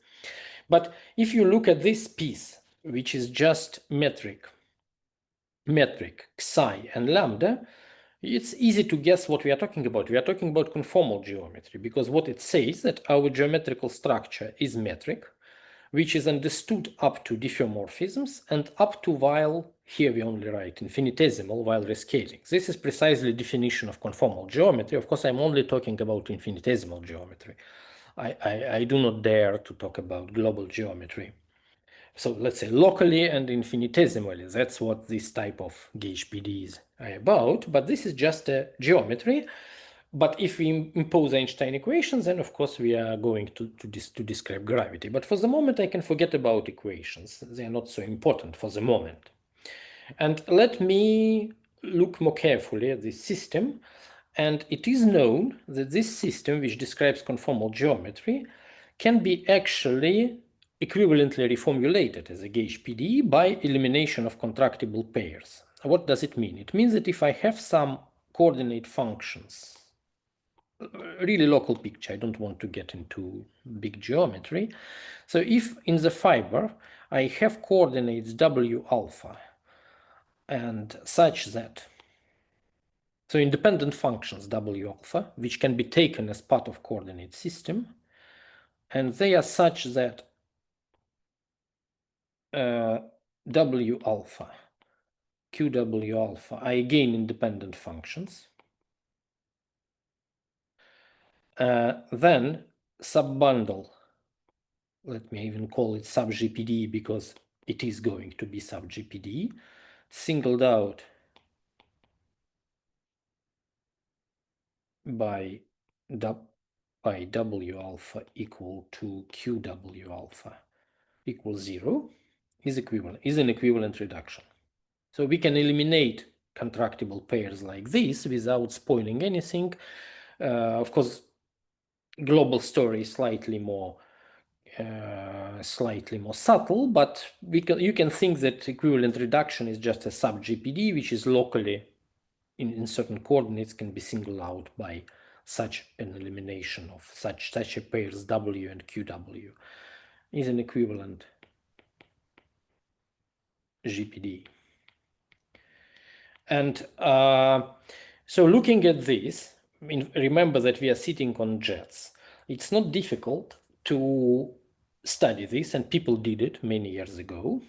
But if you look at this piece, which is just metric, psi, and lambda, it's easy to guess what we are talking about. We are talking about conformal geometry, because what it says that our geometrical structure is metric, which is understood up to diffeomorphisms and up to while, here we only write infinitesimal while rescaling. This is precisely the definition of conformal geometry. Of course, I'm only talking about infinitesimal geometry. I do not dare to talk about global geometry. So let's say locally and infinitesimally. That's what this type of gauge PDEs are about. But this is just a geometry. But if we impose Einstein equations, then of course we are going to describe gravity. But for the moment, I can forget about equations. They are not so important for the moment. And let me look more carefully at this system. And it is known that this system, which describes conformal geometry, can be actually equivalently reformulated as a gauge PDE by elimination of contractible pairs. What does it mean? It means that if I have some coordinate functions, really local picture, I don't want to get into big geometry. So if in the fiber I have coordinates W alpha and such that, so independent functions W alpha, which can be taken as part of coordinate system, and they are such that W alpha, QW alpha are again independent functions, then subbundle, let me even call it sub-GPD because it is going to be sub-GPD, singled out by W alpha equal to QW alpha equals 0 is an equivalent reduction. So we can eliminate contractible pairs like this without spoiling anything. Of course, global story is slightly more subtle, but you can think that equivalent reduction is just a sub-GPD, which is locally in certain coordinates can be singled out by such an elimination of such a pairs W and QW is an equivalent GPD. And so looking at this, I mean, remember that we are sitting on jets. It's not difficult to study this, and people did it many years ago,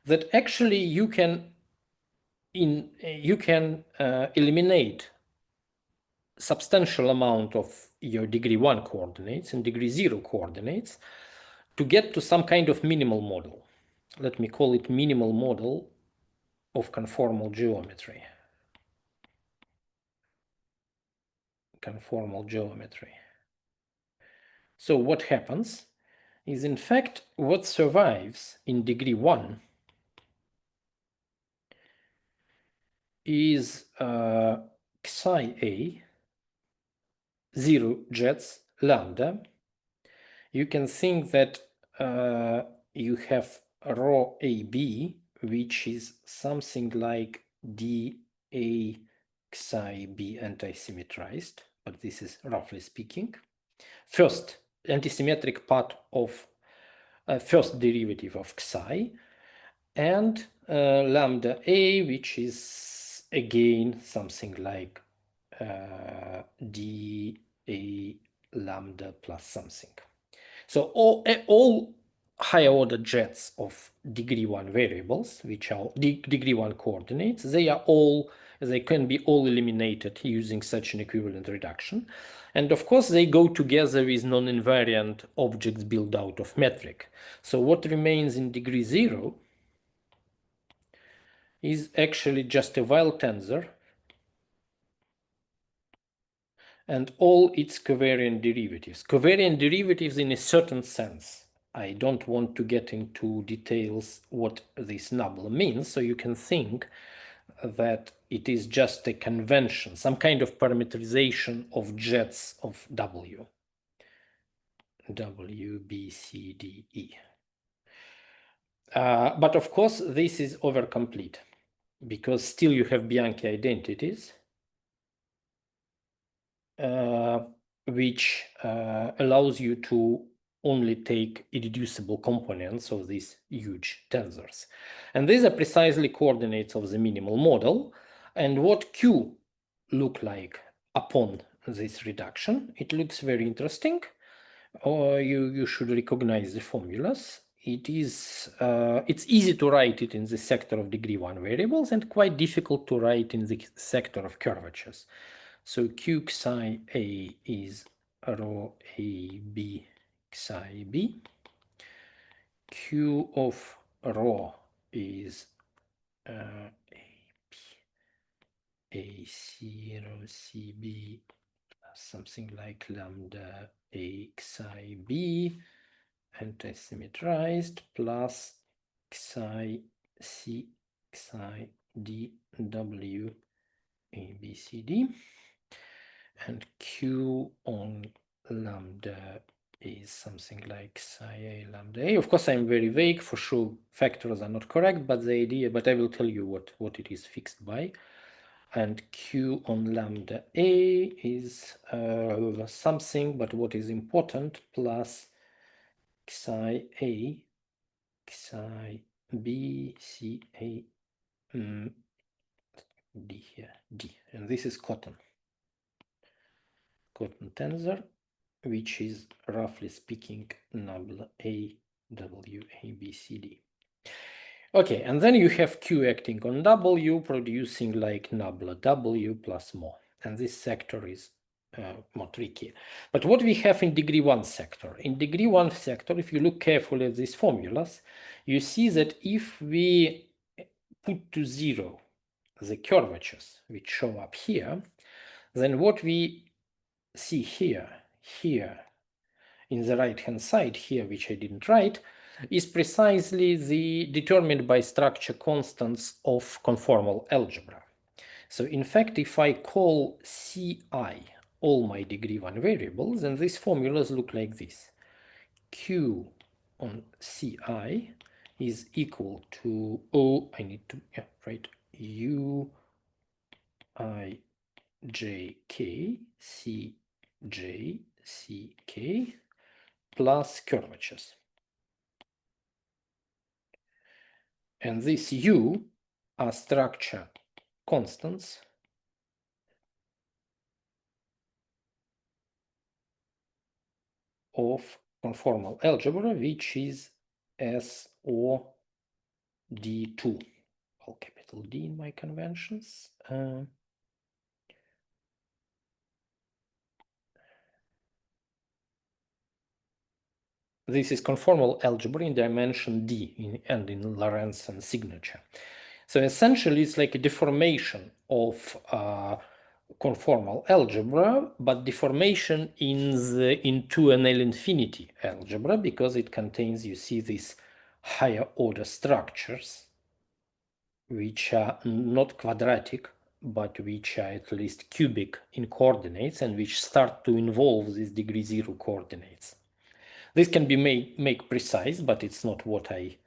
that actually you can eliminate substantial amount of your degree 1 coordinates and degree 0 coordinates to get to some kind of minimal model. Let me call it minimal model of conformal geometry. Conformal geometry. So what happens is, in fact, what survives in degree 1 is psi A, 0 jets, lambda. You can think that you have rho AB, which is something like dA psi B anti-symmetrized, but this is roughly speaking. First, antisymmetric part of first derivative of psi, and lambda A, which is again something like dA lambda plus something. So all higher order jets of degree 1 variables, which are degree 1 coordinates, they can be all eliminated using such an equivalent reduction. And of course, they go together with non-invariant objects built out of metric. So what remains in degree 0 is actually just a Weil tensor and all its covariant derivatives. Covariant derivatives in a certain sense. I don't want to get into details what this nubble means, so you can think that it is just a convention, some kind of parameterization of jets of W. W, B, C, D, E. But of course, this is overcomplete because still you have Bianchi identities, which allows you to only take irreducible components of these huge tensors. And these are precisely coordinates of the minimal model. And what Q look like upon this reduction, it looks very interesting. You should recognize the formulas. It's easy to write it in the sector of degree 1 variables and quite difficult to write in the sector of curvatures. So Q psi A is rho A B psi B. Q of rho is A0 CB something like lambda xi b anti-symmetrized plus xi c xi d w a b c d, and q on lambda is something like psi a lambda a. Of course, I'm very vague. For sure, factors are not correct, but the idea. But I will tell you what it is fixed by. And q on lambda a is something, but what is important, plus psi a, psi b, c a, d here, d. And this is cotton tensor, which is roughly speaking nabla a, w, a, b, c, d. Okay, and then you have Q acting on W, producing like nabla W plus more. And this sector is more tricky. But what we have in degree 1 sector? In degree 1 sector, if you look carefully at these formulas, you see that if we put to 0 the curvatures which show up here, then what we see here, in the right-hand side here, which I didn't write, is precisely the determined by structure constants of conformal algebra. So in fact, if I call Ci all my degree 1 variables, then these formulas look like this. Q on Ci is equal to, I need to write U I J K C J C K plus curvatures. And these U are structure constants of conformal algebra, which is SO D2, all capital D in my conventions. This is conformal algebra in dimension D and in Lorentzian signature. So essentially, it's like a deformation of conformal algebra, but deformation into an L infinity algebra, because it contains, you see, these higher order structures, which are not quadratic, but which are at least cubic in coordinates, and which start to involve these degree 0 coordinates. This can be made precise, but it's not what I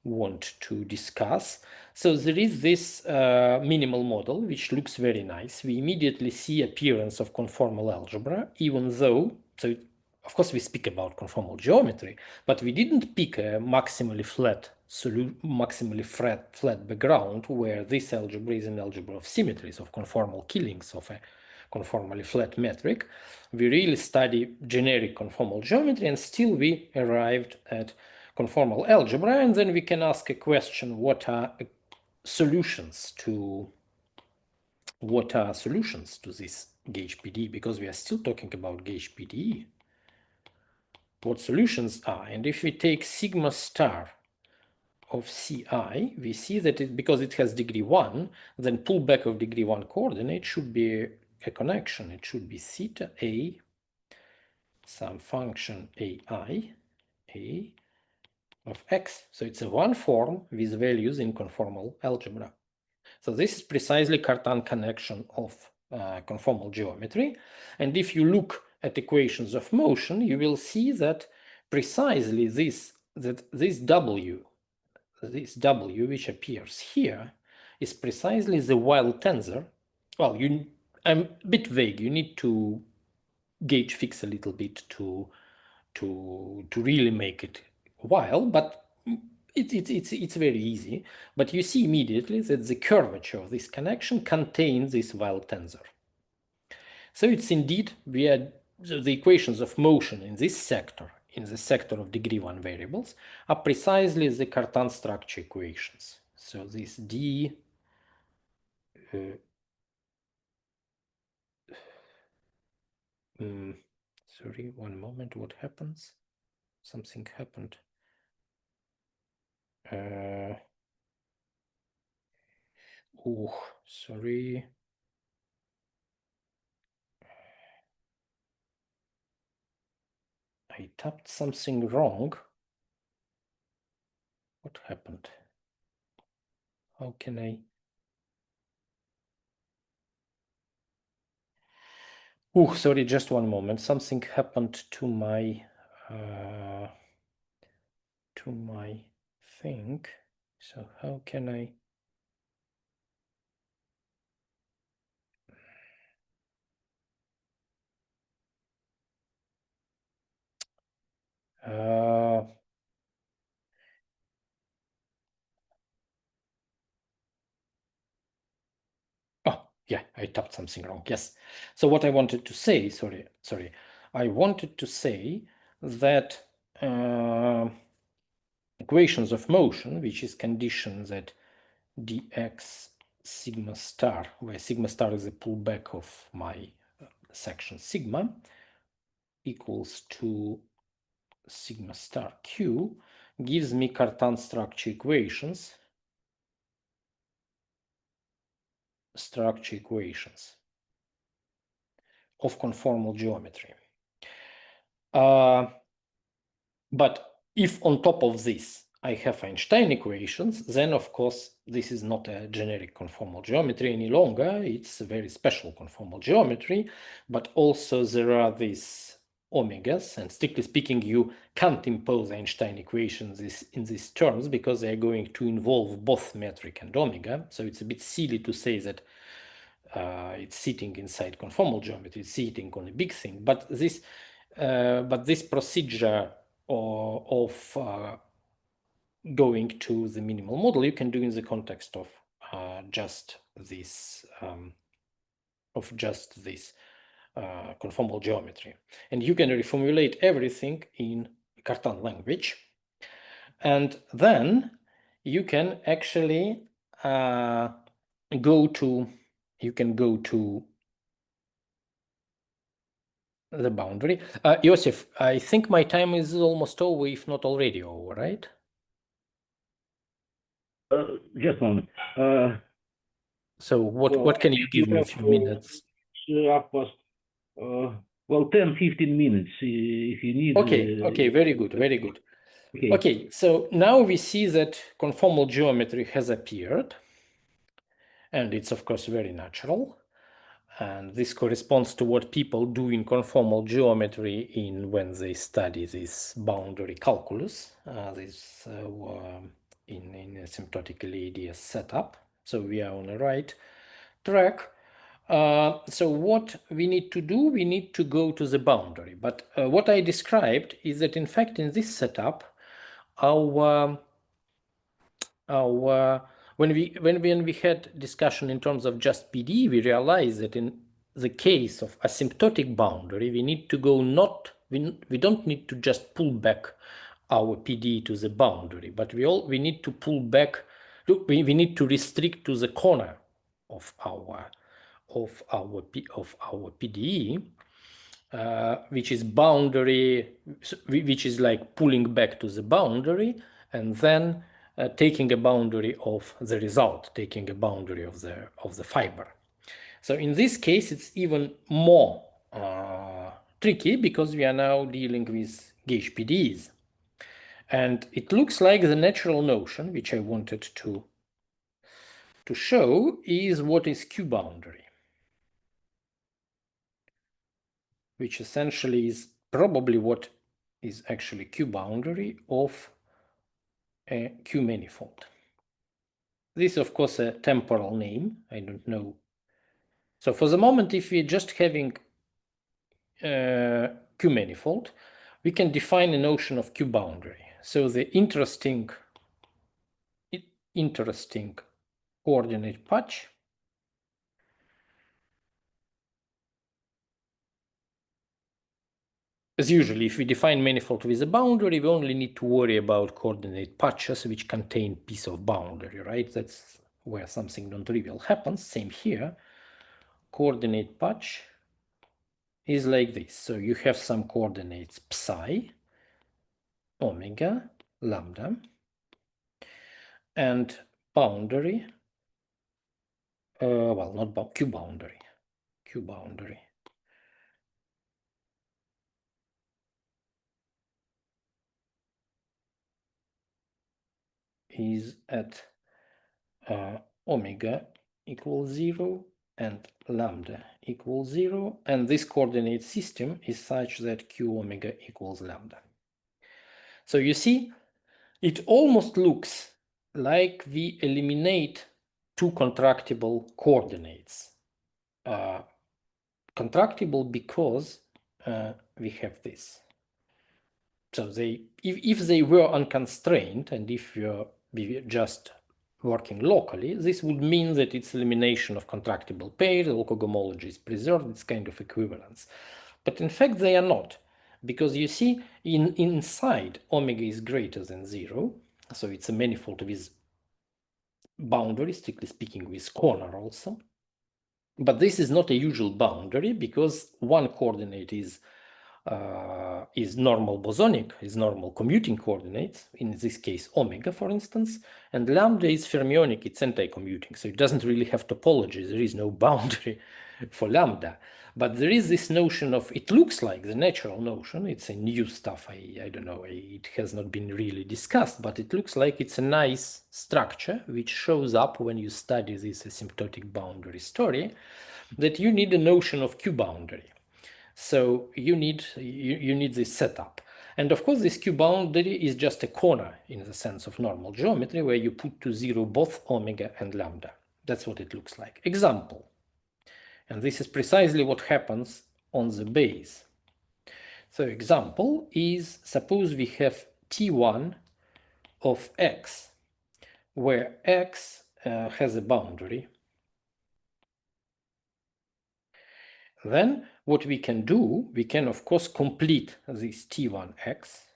want to discuss. So there is this minimal model, which looks very nice. We immediately see appearance of conformal algebra, even though, so of course we speak about conformal geometry, but we didn't pick a maximally flat background where this algebra is an algebra of symmetries, of conformal killings of a conformally flat metric. We really study generic conformal geometry, and still we arrived at conformal algebra, and then we can ask a question: what are solutions to this gauge PDE? Because we are still talking about gauge PDE. What solutions are? And if we take sigma star of Ci, we see that because it has degree 1, then pullback of degree 1 coordinate should be a connection. It should be theta a some function ai a of x. So it's a one form with values in conformal algebra. So this is precisely Cartan connection of conformal geometry. And if you look at equations of motion, you will see that precisely this w which appears here is precisely the Weil tensor. Well, I'm a bit vague. You need to gauge fix a little bit to really make it Weil, but it's very easy. But you see immediately that the curvature of this connection contains this Weil tensor. So it's indeed, the equations of motion in this sector, in the sector of degree 1 variables, are precisely the Cartan structure equations. So this D sorry, one moment, what happens? Something happened. Sorry. I tapped something wrong. What happened? How can I? Sorry, just one moment. Something happened to my thing. So how can I? Oh, yeah, I tapped something wrong. Yes. So what I wanted to say, sorry. I wanted to say that equations of motion, which is condition that dx sigma star, where sigma star is a pullback of my section sigma, equals to sigma star q, gives me Cartan structure equations of conformal geometry. But if on top of this I have Einstein equations, then of course this is not a generic conformal geometry any longer. It's a very special conformal geometry, but also there are these omegas, and strictly speaking, you can't impose Einstein equations in these terms because they are going to involve both metric and omega. So it's a bit silly to say that it's sitting inside conformal geometry, it's sitting on a big thing. But this procedure of going to the minimal model you can do in the context of just this conformal geometry, and you can reformulate everything in Cartan language, and then you can actually go to the boundary. Josef, I think my time is almost over, if not already over, right? Just a moment. So what can you give me a few minutes? Well, 10, 15 minutes if you need. Okay, very good. Okay, so now we see that conformal geometry has appeared, and it's of course very natural. And this corresponds to what people do in conformal geometry when they study this boundary calculus, in asymptotically-AdS setup. So we are on the right track. So what we need to do, we need to go to the boundary. But what I described is that in fact in this setup, when we had discussion in terms of just PDE, we realized that in the case of asymptotic boundary, we need to go we don't need to just pull back our PDE to the boundary, but we need to pull back. We need to restrict to the corner of our PDE, which is boundary, which is like pulling back to the boundary, and then taking a boundary of the result, taking a boundary of the fiber. So in this case, it's even more tricky because we are now dealing with gauge PDEs. And it looks like the natural notion, which I wanted to show, is what is Q boundary, which essentially is probably what is actually Q boundary of a Q manifold. This is of course a temporal name, I don't know. So for the moment, if we're just having Q manifold, we can define a notion of Q boundary. So the interesting coordinate patch as usually, if we define manifold with a boundary, we only need to worry about coordinate patches which contain piece of boundary, right? That's where something non-trivial happens. Same here. Coordinate patch is like this. So you have some coordinates psi, omega, lambda, and boundary, well, not Q boundary, is at omega equals 0 and lambda equals 0, and this coordinate system is such that Q omega equals lambda. So you see, it almost looks like we eliminate two contractible coordinates. Contractible because we have this. So if they were unconstrained, and if we were just working locally, this would mean that it's elimination of contractible pairs, local homology is preserved, it's kind of equivalence. But in fact, they are not, because you see, inside omega is greater than 0, so it's a manifold with boundary, strictly speaking, with corner also. But this is not a usual boundary, because one coordinate is normal bosonic, is normal commuting coordinates, in this case omega, for instance, and lambda is fermionic, it's anti-commuting, so it doesn't really have topology, there is no boundary for lambda. But there is this notion of, it looks like the natural notion, it's a new stuff, I don't know, it has not been really discussed, but it looks like it's a nice structure which shows up when you study this asymptotic boundary story, that you need a notion of Q boundary. So you need this setup. And of course, this Q boundary is just a corner in the sense of normal geometry, where you put to 0 both omega and lambda. That's what it looks like. Example. And this is precisely what happens on the base. So example is, suppose we have T1 of x, where x has a boundary. Then what we can do, we can of course complete this T1x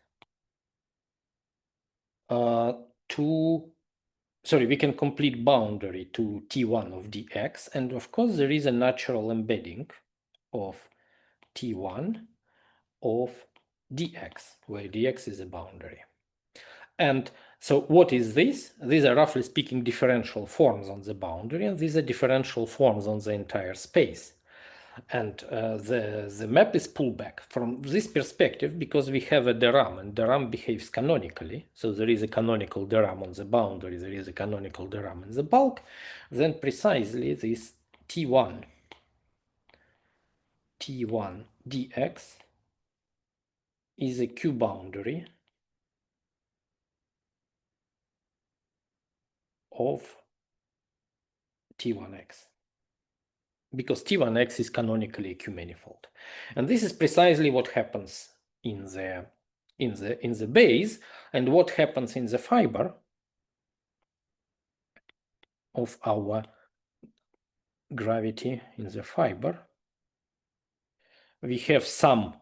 we can complete boundary to T1 of dx, and of course there is a natural embedding of T1 of dx, where dx is a boundary. And so what is this? These are roughly speaking differential forms on the boundary, and these are differential forms on the entire space. And the map is pulled back from this perspective because we have a deram, and deram behaves canonically. So there is a canonical deram on the boundary, there is a canonical deram in the bulk. Then precisely this T1 dx is a Q boundary of T1x, because T1x is canonically a Q manifold. And this is precisely what happens in the base, and what happens in the fiber of our gravity in the fiber. We have some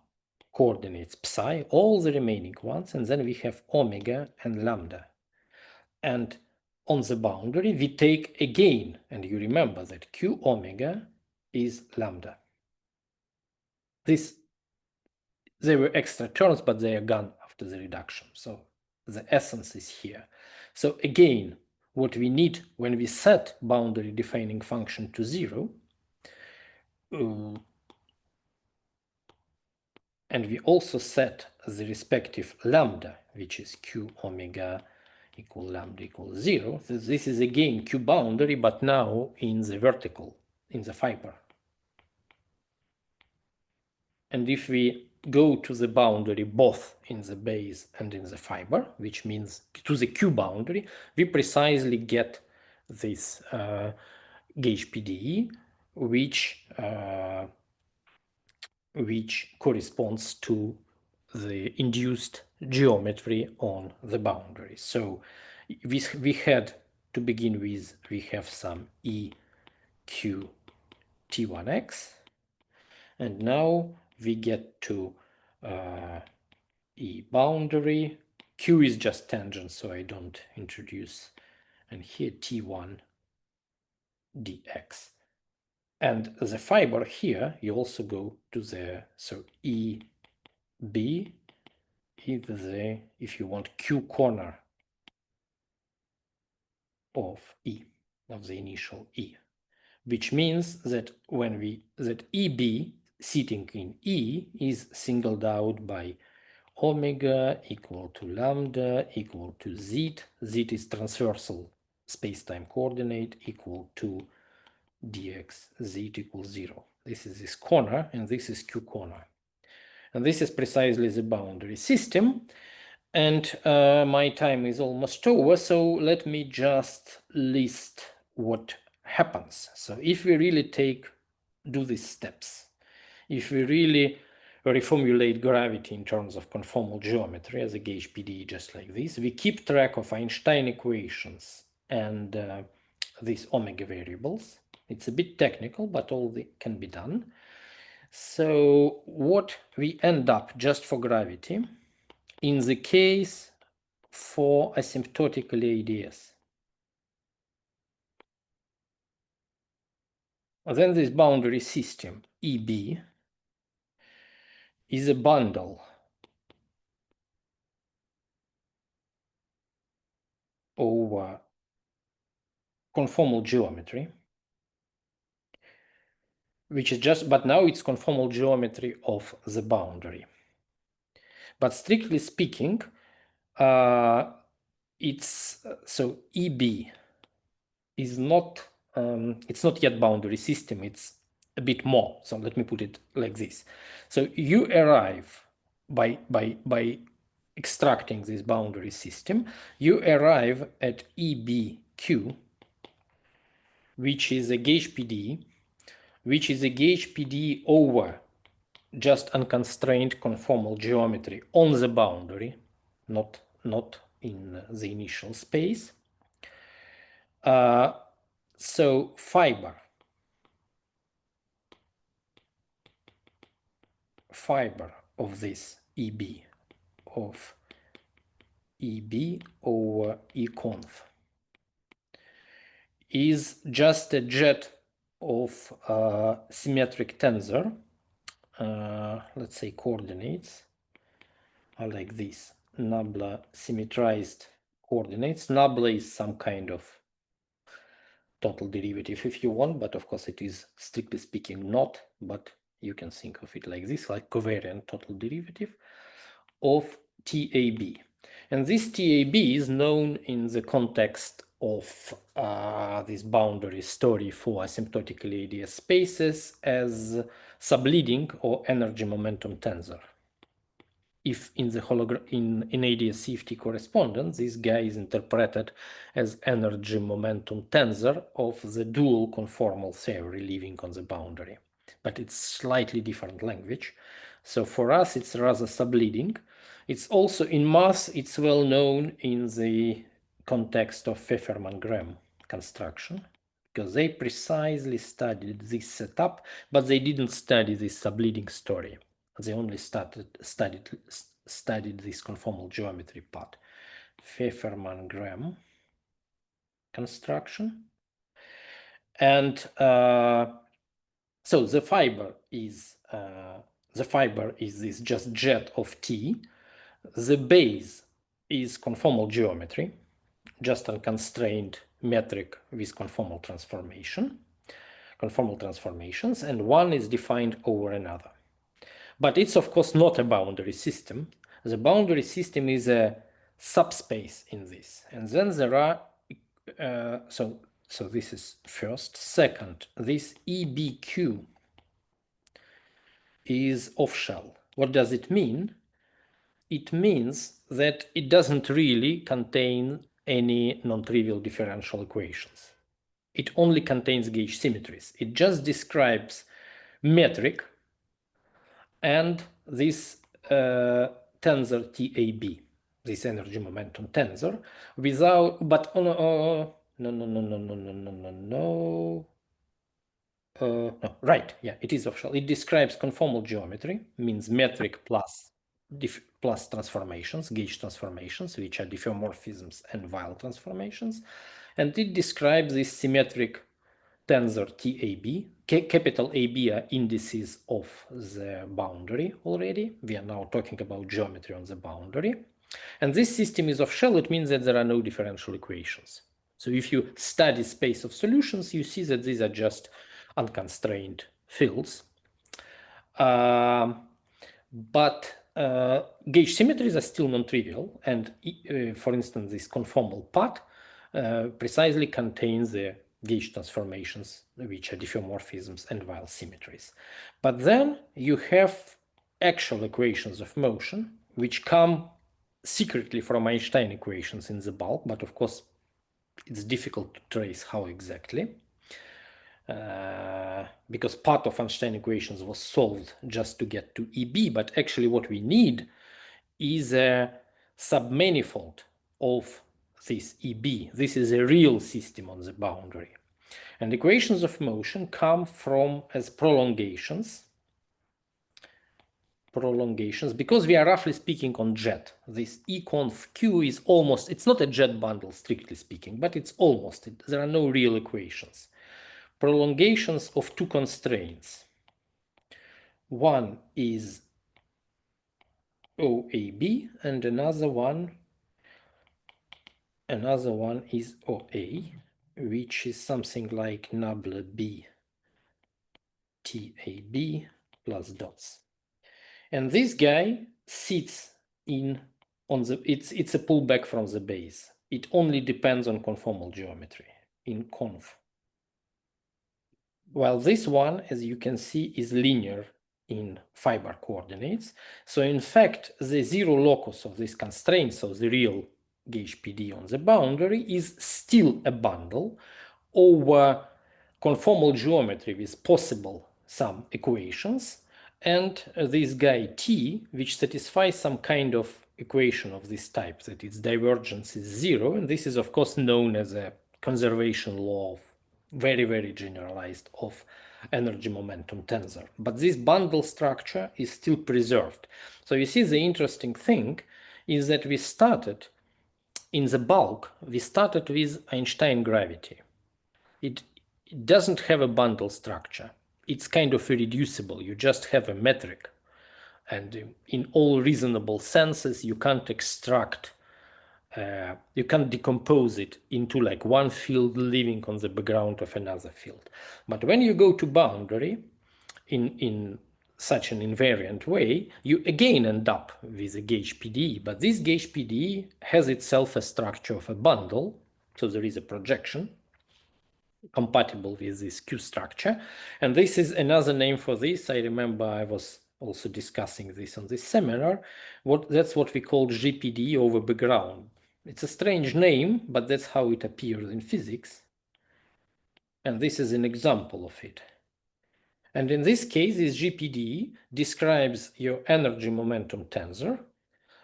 coordinates psi, all the remaining ones, and then we have omega and lambda. And on the boundary, we take again, and you remember that Q omega is lambda. They were extra terms, but they are gone after the reduction. So the essence is here. So again, what we need when we set boundary defining function to 0, and we also set the respective lambda, which is Q omega equal lambda equals 0. So this is again Q boundary, but now in the vertical, in the fiber. And if we go to the boundary both in the base and in the fiber, which means to the Q boundary, we precisely get this gauge PDE, which corresponds to the induced geometry on the boundary. So we had, to begin with, we have some EQ T1x, and now we get to E boundary. Q is just tangent, so I don't introduce, and here T1 dx. And the fiber here, you also go to the, so EB is the, if you want, Q corner of E, of the initial E, which means that that EB sitting in E is singled out by omega equal to lambda equal to z. Z is transversal space-time coordinate equal to dx z equals 0. This is this corner, and this is Q corner. And this is precisely the boundary system. And my time is almost over, so let me just list what happens. So if we really do these steps, if we really reformulate gravity in terms of conformal geometry as a gauge PDE just like this, we keep track of Einstein equations and these omega variables. It's a bit technical, but all can be done. So what we end up just for gravity, in the case for asymptotically-AdS, then this boundary system EB is a bundle over conformal geometry, which is just, but now it's conformal geometry of the boundary. But strictly speaking, it's so EB is not, it's not yet boundary system, it's a bit more. So let me put it like this. So you arrive by extracting this boundary system, you arrive at EBQ, which is a gauge PDE, which is a gauge PDE over just unconstrained conformal geometry on the boundary, not in the initial space. So fibre of this EB over Econf is just a jet of symmetric tensor. Let's say coordinates are like this. Nabla symmetrized coordinates. Nabla is some kind of total derivative if you want, but of course it is strictly speaking not, but you can think of it like this, like covariant total derivative of TAB. And this TAB is known in the context of this boundary story for asymptotically-AdS spaces as subleading or energy momentum tensor. If in the in AdS CFT correspondence, this guy is interpreted as energy momentum tensor of the dual conformal theory living on the boundary. But it's slightly different language. So for us, it's rather subleading. It's also in math, it's well known in the context of Fefferman-Graham construction, because they precisely studied this setup, but they didn't study this subleading story. They only studied this conformal geometry part. Fefferman-Graham construction. And so the fiber is this just jet of T. The base is conformal geometry, just unconstrained metric with conformal transformations, and one is defined over another. But it's of course not a boundary system. The boundary system is a subspace in this, and then there are so this is first. Second, this EBQ is off-shell. What does it mean? It means that it doesn't really contain any non-trivial differential equations. It only contains gauge symmetries. It just describes metric and this tensor TAB, this energy momentum tensor, without, but no, right, yeah, it is off-shell. It describes conformal geometry, means metric plus transformations, gauge transformations, which are diffeomorphisms and Weyl transformations, and it describes this symmetric tensor TAB. Capital AB are indices of the boundary already. We are now talking about geometry on the boundary. And this system is off-shell. It means that there are no differential equations. So if you study space of solutions, you see that these are just unconstrained fields. But gauge symmetries are still non-trivial, and for instance, this conformal part precisely contains the gauge transformations, which are diffeomorphisms and Weyl symmetries. But then you have actual equations of motion, which come secretly from Einstein equations in the bulk, but of course it's difficult to trace how exactly. Because part of Einstein equations was solved just to get to EB, but actually what we need is a submanifold of this EB. This is a real system on the boundary. And equations of motion come from as prolongations, because we are roughly speaking on jet. This E-conf Q is almost, it's not a jet bundle strictly speaking, but it's almost, there are no real equations. Prolongations of two constraints. One is OAB and another one is OA, which is something like nabla B TAB plus dots. And this guy sits in on the, it's a pullback from the base. It only depends on conformal geometry in conf. While this one, as you can see, is linear in fiber coordinates. So in fact, the zero locus of this constraint, so the real gauge PD on the boundary, is still a bundle over conformal geometry with possible some equations, and this guy T, which satisfies some kind of equation of this type, that its divergence is zero, and this is of course known as a conservation law of very, very generalized of energy momentum tensor. But this bundle structure is still preserved. So you see, the interesting thing is that we started in the bulk, we started with Einstein gravity. It doesn't have a bundle structure. It's kind of irreducible. You just have a metric. And in all reasonable senses, you can't extract, you can't decompose it into like one field living on the background of another field. But when you go to boundary in such an invariant way, you again end up with a gauge PDE. But this gauge PDE has itself a structure of a bundle. So there is a projection compatible with this Q structure. And this is another name for this. I remember I was also discussing this on this seminar. That's what we call GPD over background. It's a strange name, but that's how it appears in physics. And this is an example of it. And in this case, this GPD describes your energy momentum tensor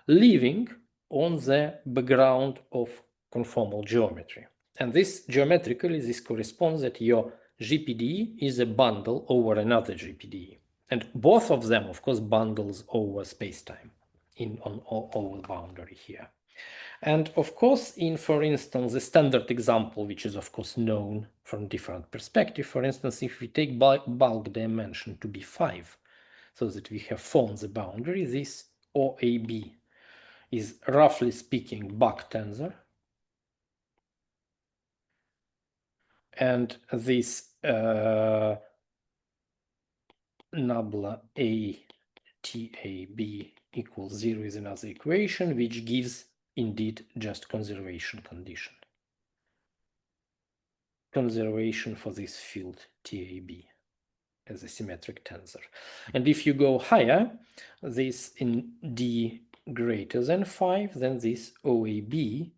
living on the background of conformal geometry. And this geometrically, this corresponds that your GPD is a bundle over another GPD. And both of them, of course, bundles over spacetime on over boundary here. And of course, in, for instance, the standard example, which is of course known from different perspective, for instance, if we take bulk dimension to be 5, so that we have formed the boundary, this OAB is roughly speaking Bach tensor. And this nabla A TAB equals 0 is another equation, which gives indeed just conservation condition. Conservation for this field TAB as a symmetric tensor. And if you go higher, this in D greater than 5, then this OAB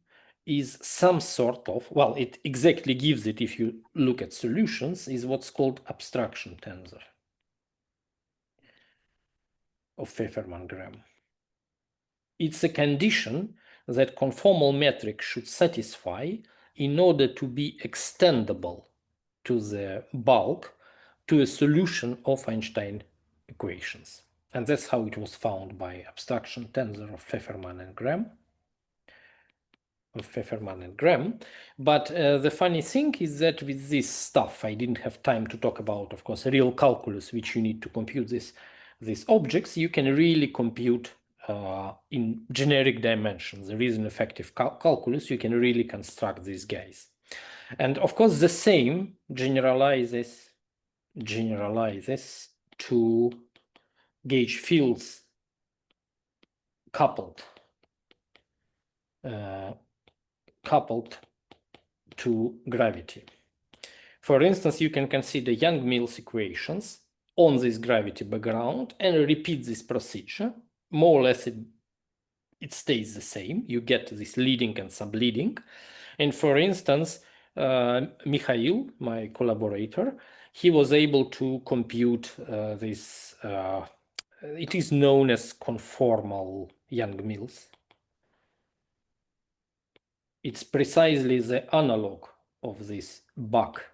is some sort of, well, it exactly gives it, if you look at solutions, is what's called abstraction tensor of Fefferman-Graham. It's a condition that conformal metric should satisfy in order to be extendable to the bulk to a solution of Einstein equations. And that's how it was found by abstraction tensor of Fefferman-Graham. But the funny thing is that with this stuff, I didn't have time to talk about, of course, real calculus, which you need to compute these objects. You can really compute in generic dimensions. There is an effective calculus. You can really construct these guys. And of course, the same generalizes to gauge fields coupled to gravity. For instance, you can consider Young-Mills equations on this gravity background and repeat this procedure. More or less, it stays the same. You get this leading and subleading. And for instance, Mikhail, my collaborator, he was able to compute this, it is known as conformal Young-Mills. It's precisely the analog of this buck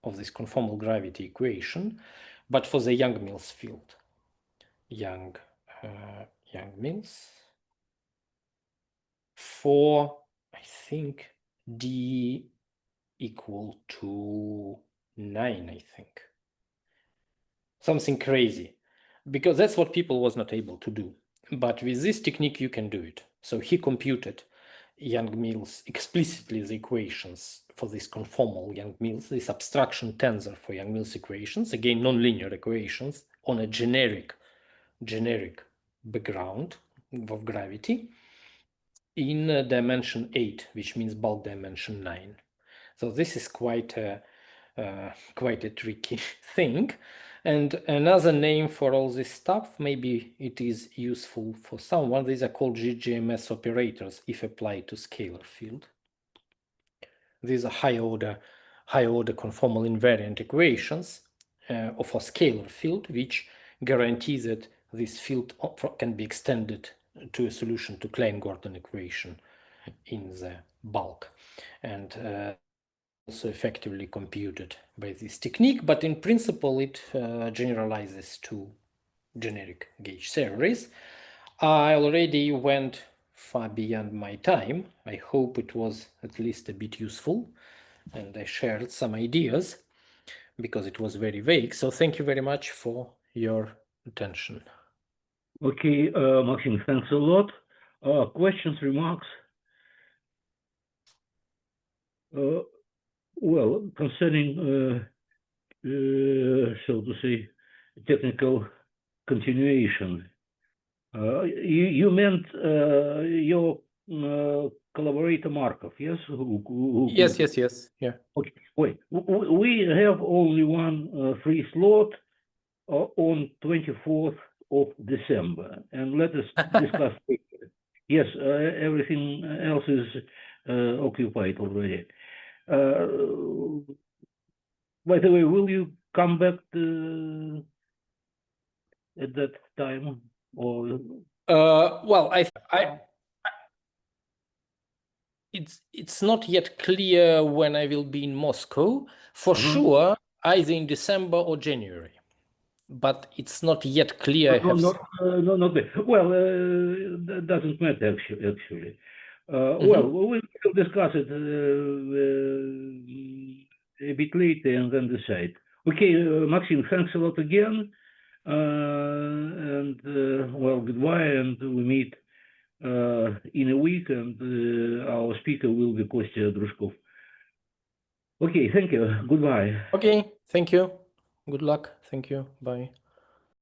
of this conformal gravity equation, but for the Young-Mills field. Young-Mills for, I think, d equal to 9, I think. Something crazy, because that's what people was not able to do. But with this technique, you can do it. So he computed Young-Mills, explicitly the equations for this conformal Young-Mills, this abstraction tensor for Young-Mills equations, again, nonlinear equations on a generic background of gravity in dimension 8, which means bulk dimension 9. So this is quite a tricky thing. And another name for all this stuff, maybe it is useful for someone, these are called GGMS operators if applied to scalar field. These are high order conformal invariant equations of a scalar field, which guarantee that this field can be extended to a solution to Klein-Gordon equation in the bulk. And also effectively computed by this technique, but in principle it generalizes to generic gauge theories. I already went far beyond my time. I hope it was at least a bit useful and I shared some ideas because it was very vague. So thank you very much for your attention. Okay, Maxim, thanks a lot. Questions, remarks? Well, concerning, so to say, technical continuation, you meant your collaborator Markov, yes? Yes, yeah. Okay, wait. We have only one free slot on 24th of December, and let us discuss. Yes, everything else is occupied already. By the way, will you come back at that time, or? Well, it's not yet clear when I will be in Moscow. For sure, either in December or January, but it's not yet clear. Not bad. Well, that doesn't matter actually. Well, we'll discuss it a bit later and then decide. Okay, Maxim, thanks a lot again. And well, goodbye, and we meet in a week, and our speaker will be Kostya Drushkov. Okay, thank you. Goodbye. Okay, thank you. Good luck. Thank you. Bye.